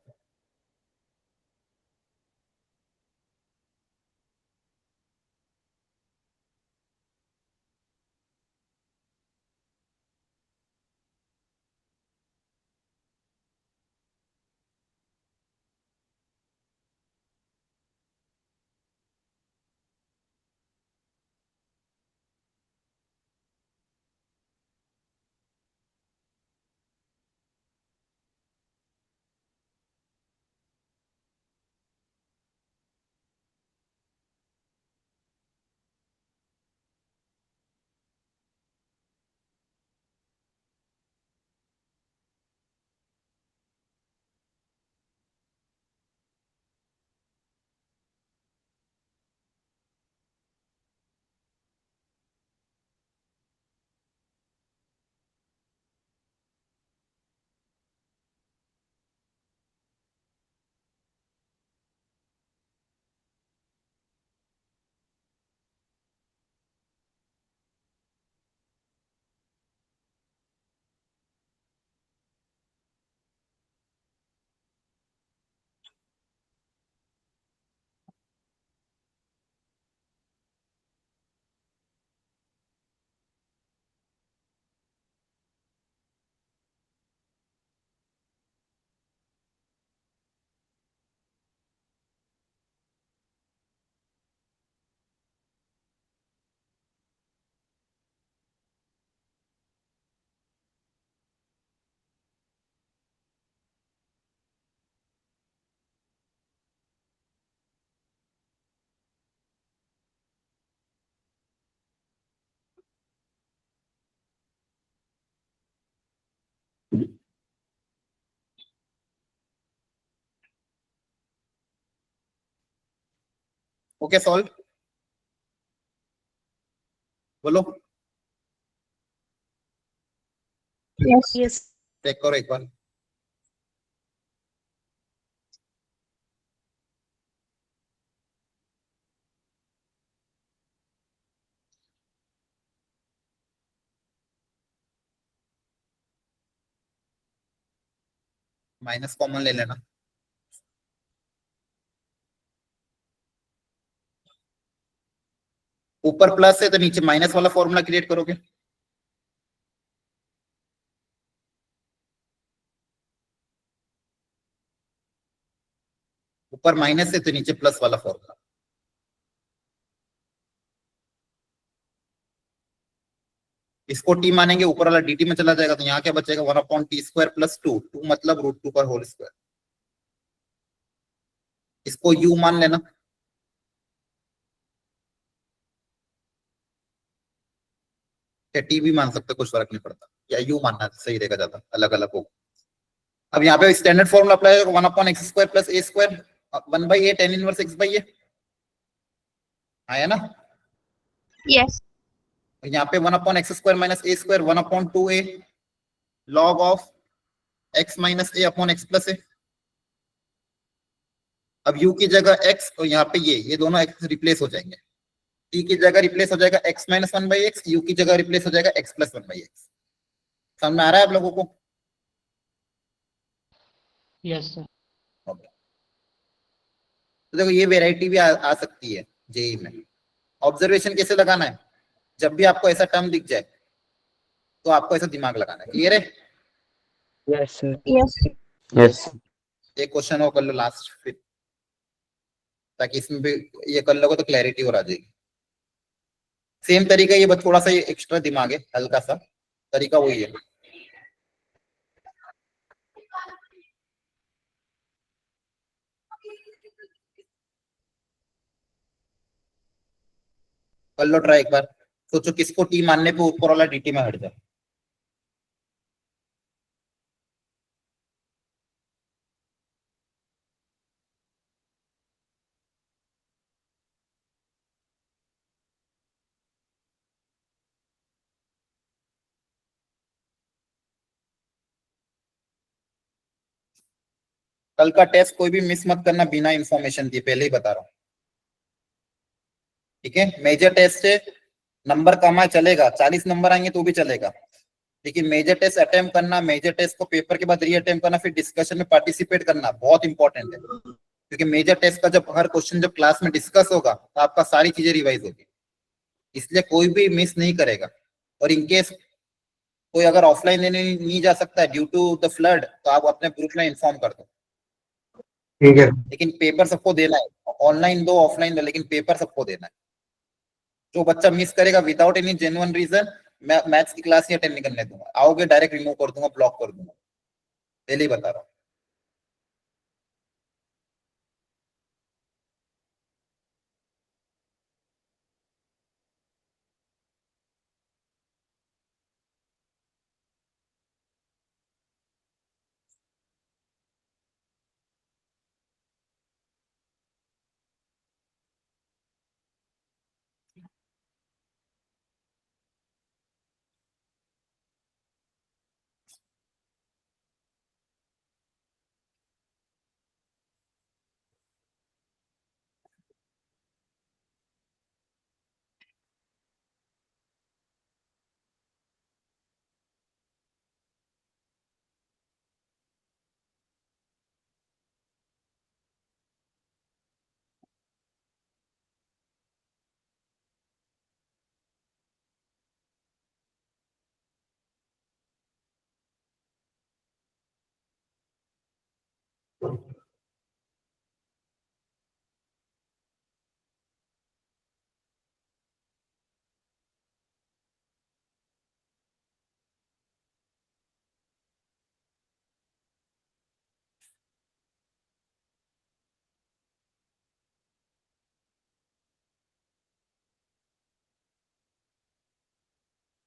ओके सॉल्व, बोलो Yes. Yes. चेक करो एक बार। माइनस कॉमन ले लेना। ऊपर प्लस है तो नीचे माइनस वाला फॉर्मूला क्रिएट करोगे। ऊपर माइनस है तो नीचे प्लस वाला फॉर्मूला। इसको टी मानेंगे, ऊपर वाला dt में चला जाएगा, तो यहाँ क्या बचेगा 1/t² + 2, 2 मतलब √2 का होल स्क्वायर। इसको u मान लेना। या टी भी मान सकते, कुछ फर्क नहीं पड़ता, या u मानना सही रहेगा, ज्यादा अलग अलग हो। अब यहाँ पे स्टैंडर्ड फॉर्मूला अप्लाई होगा 1/x² + a², 1/a tan 1 x/a, है ना। Yes. यहाँ पे 1/x² - a² 1/2a log of x - a upon x plus a। अब u की जगह x और यहाँ पे ये दोनों x रिप्लेस हो जाएंगे। t की जगह रिप्लेस हो जाएगा x - 1/x, u की जगह रिप्लेस हो जाएगा x + 1/x। समझ में आ रहा है आप लोगों को? Yes, sir. तो देखो ये वेराइटी भी आ सकती है जेई में। ऑब्जर्वेशन कैसे लगाना है, जब भी आपको ऐसा टर्म दिख जाए तो आपको ऐसा दिमाग लगाना है। क्लियर है? Yes, sir. Yes. एक क्वेश्चन और कर लो लास्ट फिर, ताकि इसमें भी ये कर लोगे तो क्लैरिटी और आ जाएगी। सेम तरीका, ये बस थोड़ा सा ये एक्स्ट्रा दिमाग है, हल्का सा तरीका वही है। कर लो ट्राई एक बार, सोचो किसको टी मानने पे ऊपर वाला डीटी में हट जाए। कल का टेस्ट कोई भी मिस मत करना बिना इंफॉर्मेशन दिए, पहले ही बता रहा हूँ। ठीक है? मेजर टेस्ट है, नंबर कम आए चलेगा, 40 नंबर आएंगे तो भी चलेगा, लेकिन मेजर टेस्ट अटेम्प्ट करना, मेजर टेस्ट को पेपर के बाद री अटेम्प्ट करना, फिर डिस्कशन में पार्टिसिपेट करना बहुत इंपॉर्टेंट है। क्योंकि मेजर टेस्ट का जब हर क्वेश्चन जब क्लास में डिस्कस होगा तो आपका सारी चीजें रिवाइज होगी, इसलिए कोई भी मिस नहीं करेगा। और इनकेस कोई अगर ऑफलाइन लेने नहीं जा सकता है ड्यू टू द फ्लड, तो आप अपने ग्रुप में इन्फॉर्म कर दो। ठीक है। लेकिन पेपर सबको देना है, ऑनलाइन दो ऑफलाइन दो, लेकिन पेपर सबको देना है। जो बच्चा मिस करेगा विदाउट एनी जेन्युइन रीजन, मैं मैथ्स की क्लास ही अटेंड नहीं करने दूंगा, आओगे डायरेक्ट रिमूव कर दूंगा, ब्लॉक कर दूंगा, पहले ही बता रहा हूँ।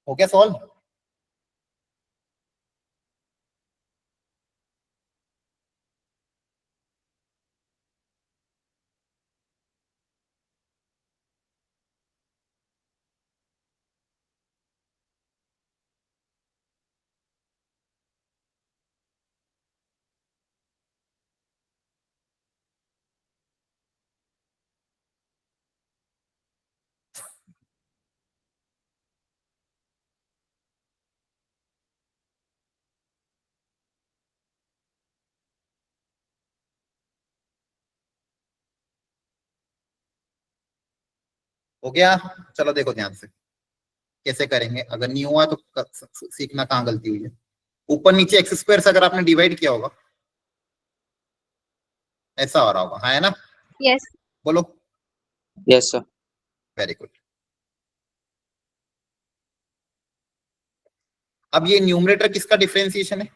हो गया सॉल्व? हो गया? चलो देखो ध्यान से कैसे करेंगे, अगर नहीं हुआ तो सीखना कहाँ गलती हुई है। ऊपर नीचे x² से अगर आपने डिवाइड किया होगा ऐसा हो रहा होगा, हाँ है ना? यस बोलो। Yes sir. Very good. अब ये न्यूमरेटर किसका डिफरेंशिएशन है?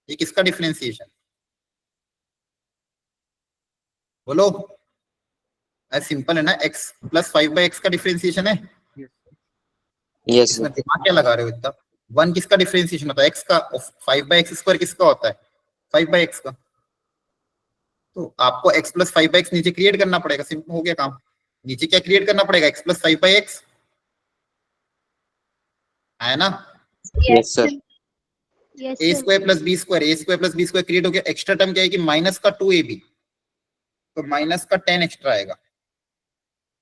ये किसका डिफरेंशिएशन? बोलो। सिंपल है ना, x + 5/x का डिफरेंशिएशन है। यस इसमें सर। दिमाग क्या लगा रहे हो इतना? 1 किसका डिफरेंशिएशन होता है? x का। 5/x² किसका होता है? 5/x का। तो आपको x + 5/x नीचे क्रिएट करना पड़ेगा, सिंपल हो गया काम। नीचे क्या क्रिएट करना पड़ेगा, x प्लस 5/x है ना, yes sir. Yes, a sir. Square plus b square, a square plus b square create हो गया। एक्स्ट्रा टर्म क्या है कि माइनस का 2ab, तो माइनस का 10 एक्स्ट्रा आएगा,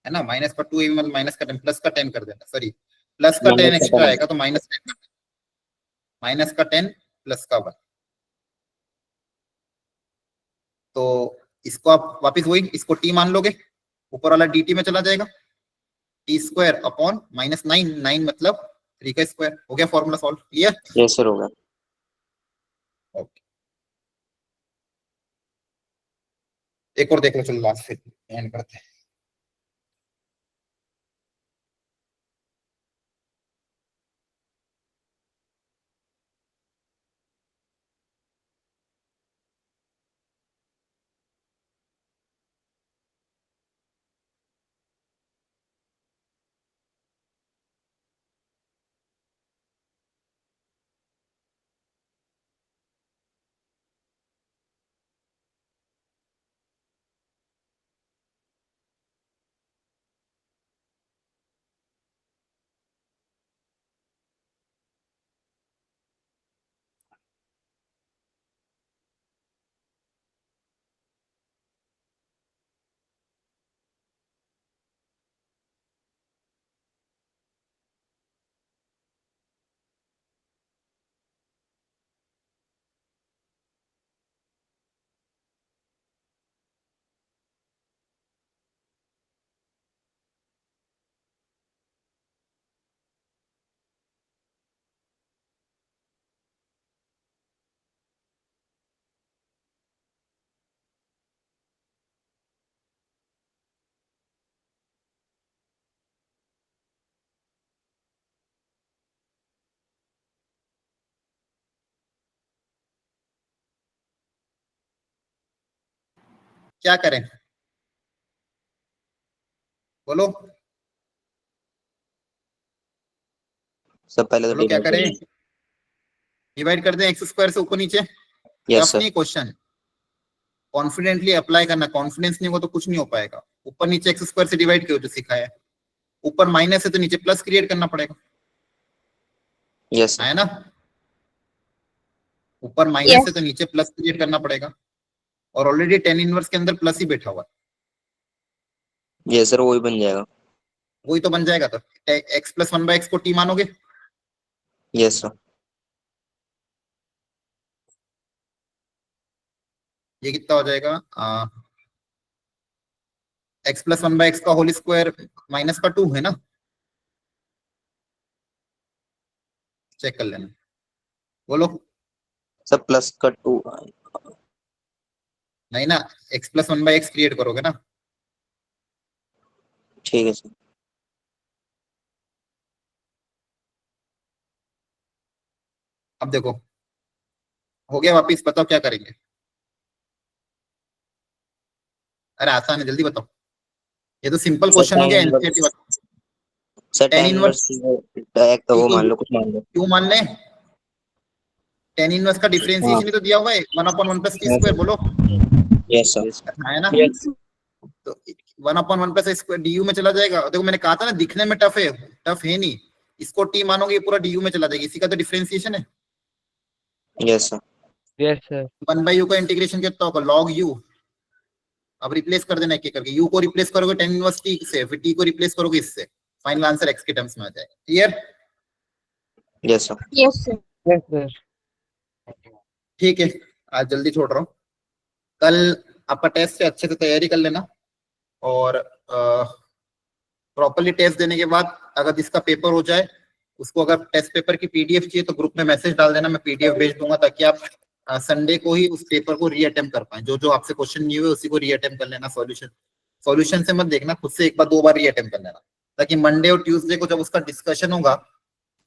है ना, माइनस का 2ab मतलब माइनस का 10, प्लस का 10 कर देना, सॉरी प्लस का 10 एक्स्ट्रा आएगा, तो माइनस का 10 प्लस का 1। तो इसको आप वापिस वही, इसको टी मान लोगे, ऊपर वाला dt में चला जाएगा, टी स्क्वायर अपॉन माइनस 9 मतलब 3 का स्क्वायर। हो गया formula solve, clear. Yes sir होगा। ओके, एक और देख लो, चलो लास्ट फिर एंड करते हैं। क्या करें बोलो, सब पहले तो बोलो क्या डिवाइड करें, डिवाइड कर दें एक्स स्क्वायर से ऊपर नीचे। Yes sir. अपनी क्वेश्चन कॉन्फिडेंटली अप्लाई करना, कॉन्फिडेंस नहीं हो तो कुछ नहीं हो पाएगा। ऊपर नीचे एक्स स्क्वायर से डिवाइड किया जो सिखाया है, ऊपर माइनस है तो नीचे प्लस क्रिएट करना पड़ेगा, यस सर। है ना, ऊपर माइनस है तो नीचे प्लस क्रिएट करना पड़ेगा, और ऑलरेडी टेन इनवर्स के अंदर प्लस ही बैठा हुआ है। यस सर वही बन जाएगा। वही तो बन जाएगा, तो x प्लस 1/x को t मानोगे, यस सर। ये कितना हो जाएगा, x प्लस 1/x का होल स्क्वायर माइनस का 2 है ना, चेक कर लेना, बोलो। सर प्लस का 2। नहीं ना, x प्लस 1/x क्रिएट करोगे ना, ठीक है सर। अब देखो हो गया, वापिस बताओ क्या करेंगे। अरे आसान है, जल्दी बताओ, ये तो सिंपल क्वेश्चन हो गया, एनसीईआरटी वाला। Sir tan tan inverse inverse वो मान लो, कुछ मान लो। क्यों मान ले, tan इनवर्स का डिफरेंशिएशन ही तो दिया हुआ है, 1/1 प्लस t स्क्वायर, बोलो, यस सर। है ना, तो 1/1 प्लस स्क्वायर डी यू में चला जाएगा। देखो मैंने कहा था ना, दिखने में टफ है नहीं, इसको टी मानोगे ये पूरा डी यू में चला जाएगा, इसी का तो डिफरेंशिएशन है। Yes sir. Yes, sir. 1/u का इंटीग्रेशन कितना होगा, log u। अब रिप्लेस कर देना एक एक करके, u को रिप्लेस करोगे tan इनवर्स t से, फिर t को रिप्लेस करोगे इससे, फाइनल आंसर x के टर्म्स में आ जाएगा। Clear, yes sir. Yes, sir. Yes, sir. ठीक है, आज जल्दी छोड़ रहा हूँ, कल आपका टेस्ट है, अच्छे से तैयारी कर लेना, और प्रॉपर्ली टेस्ट देने के बाद अगर जिसका पेपर हो जाए उसको, अगर टेस्ट पेपर की पीडीएफ चाहिए तो ग्रुप में मैसेज डाल देना, मैं पीडीएफ भेज दूंगा, ताकि आप संडे को ही उस पेपर को रीअटेम्प्ट कर पाए। जो जो आपसे क्वेश्चन नहीं हुए उसी को रीअटेम्प्ट कर लेना, सॉल्यूशन से मत देखना, खुद से एक बार 2 बार रीअटेम्प्ट कर लेना, ताकि मंडे और ट्यूसडे को जब उसका डिस्कशन होगा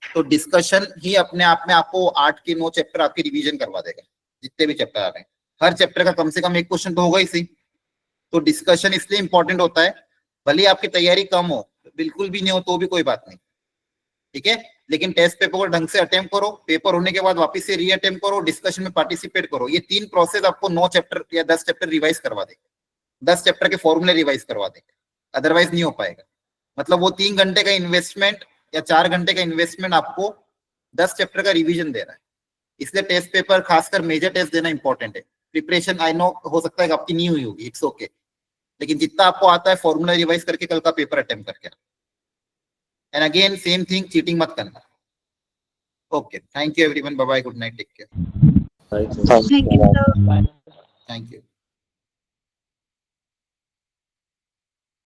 तो डिस्कशन ही अपने आप में आपको 8 के 9 चैप्टर आपके रिवीजन करवा देगा, जितने भी चैप्टर आ रहे हैं, हर चैप्टर का कम से कम एक क्वेश्चन तो होगा ही सही। तो डिस्कशन इसलिए इंपॉर्टेंट होता है, भले ही आपकी तैयारी कम हो, बिल्कुल भी नहीं हो तो भी कोई बात नहीं, ठीक है, लेकिन टेस्ट पेपर को ढंग से अटेम्प्ट करो, पेपर होने के बाद वापस से रीअटेम्प्ट करो, डिस्कशन में पार्टिसिपेट करो। ये 3 प्रोसेस आपको 9 चैप्टर या 10 चैप्टर रिवाइज करवा देंगे, 10 चैप्टर के फॉर्मूले रिवाइज करवा देंगे, अदरवाइज नहीं हो पाएगा। मतलब वो 3 घंटे का इन्वेस्टमेंट या 4 घंटे का इन्वेस्टमेंट आपको 10 चैप्टर का रिवीजन दे रहा है। इसलिए टेस्ट पेपर, खासकर मेजर टेस्ट देना इंपॉर्टेंट है। प्रिपरेशन आई नो हो सकता है कि आपकी नहीं हुई होगी, इट्स ओके, लेकिन जितना आपको आता है फॉर्मूला रिवाइज करके कल का पेपर अटेम्प्ट करके। And again same thing, cheating मत करना। Okay, thank you everyone, bye bye, good night, take care, Thank you, sir. Bye. Thank you.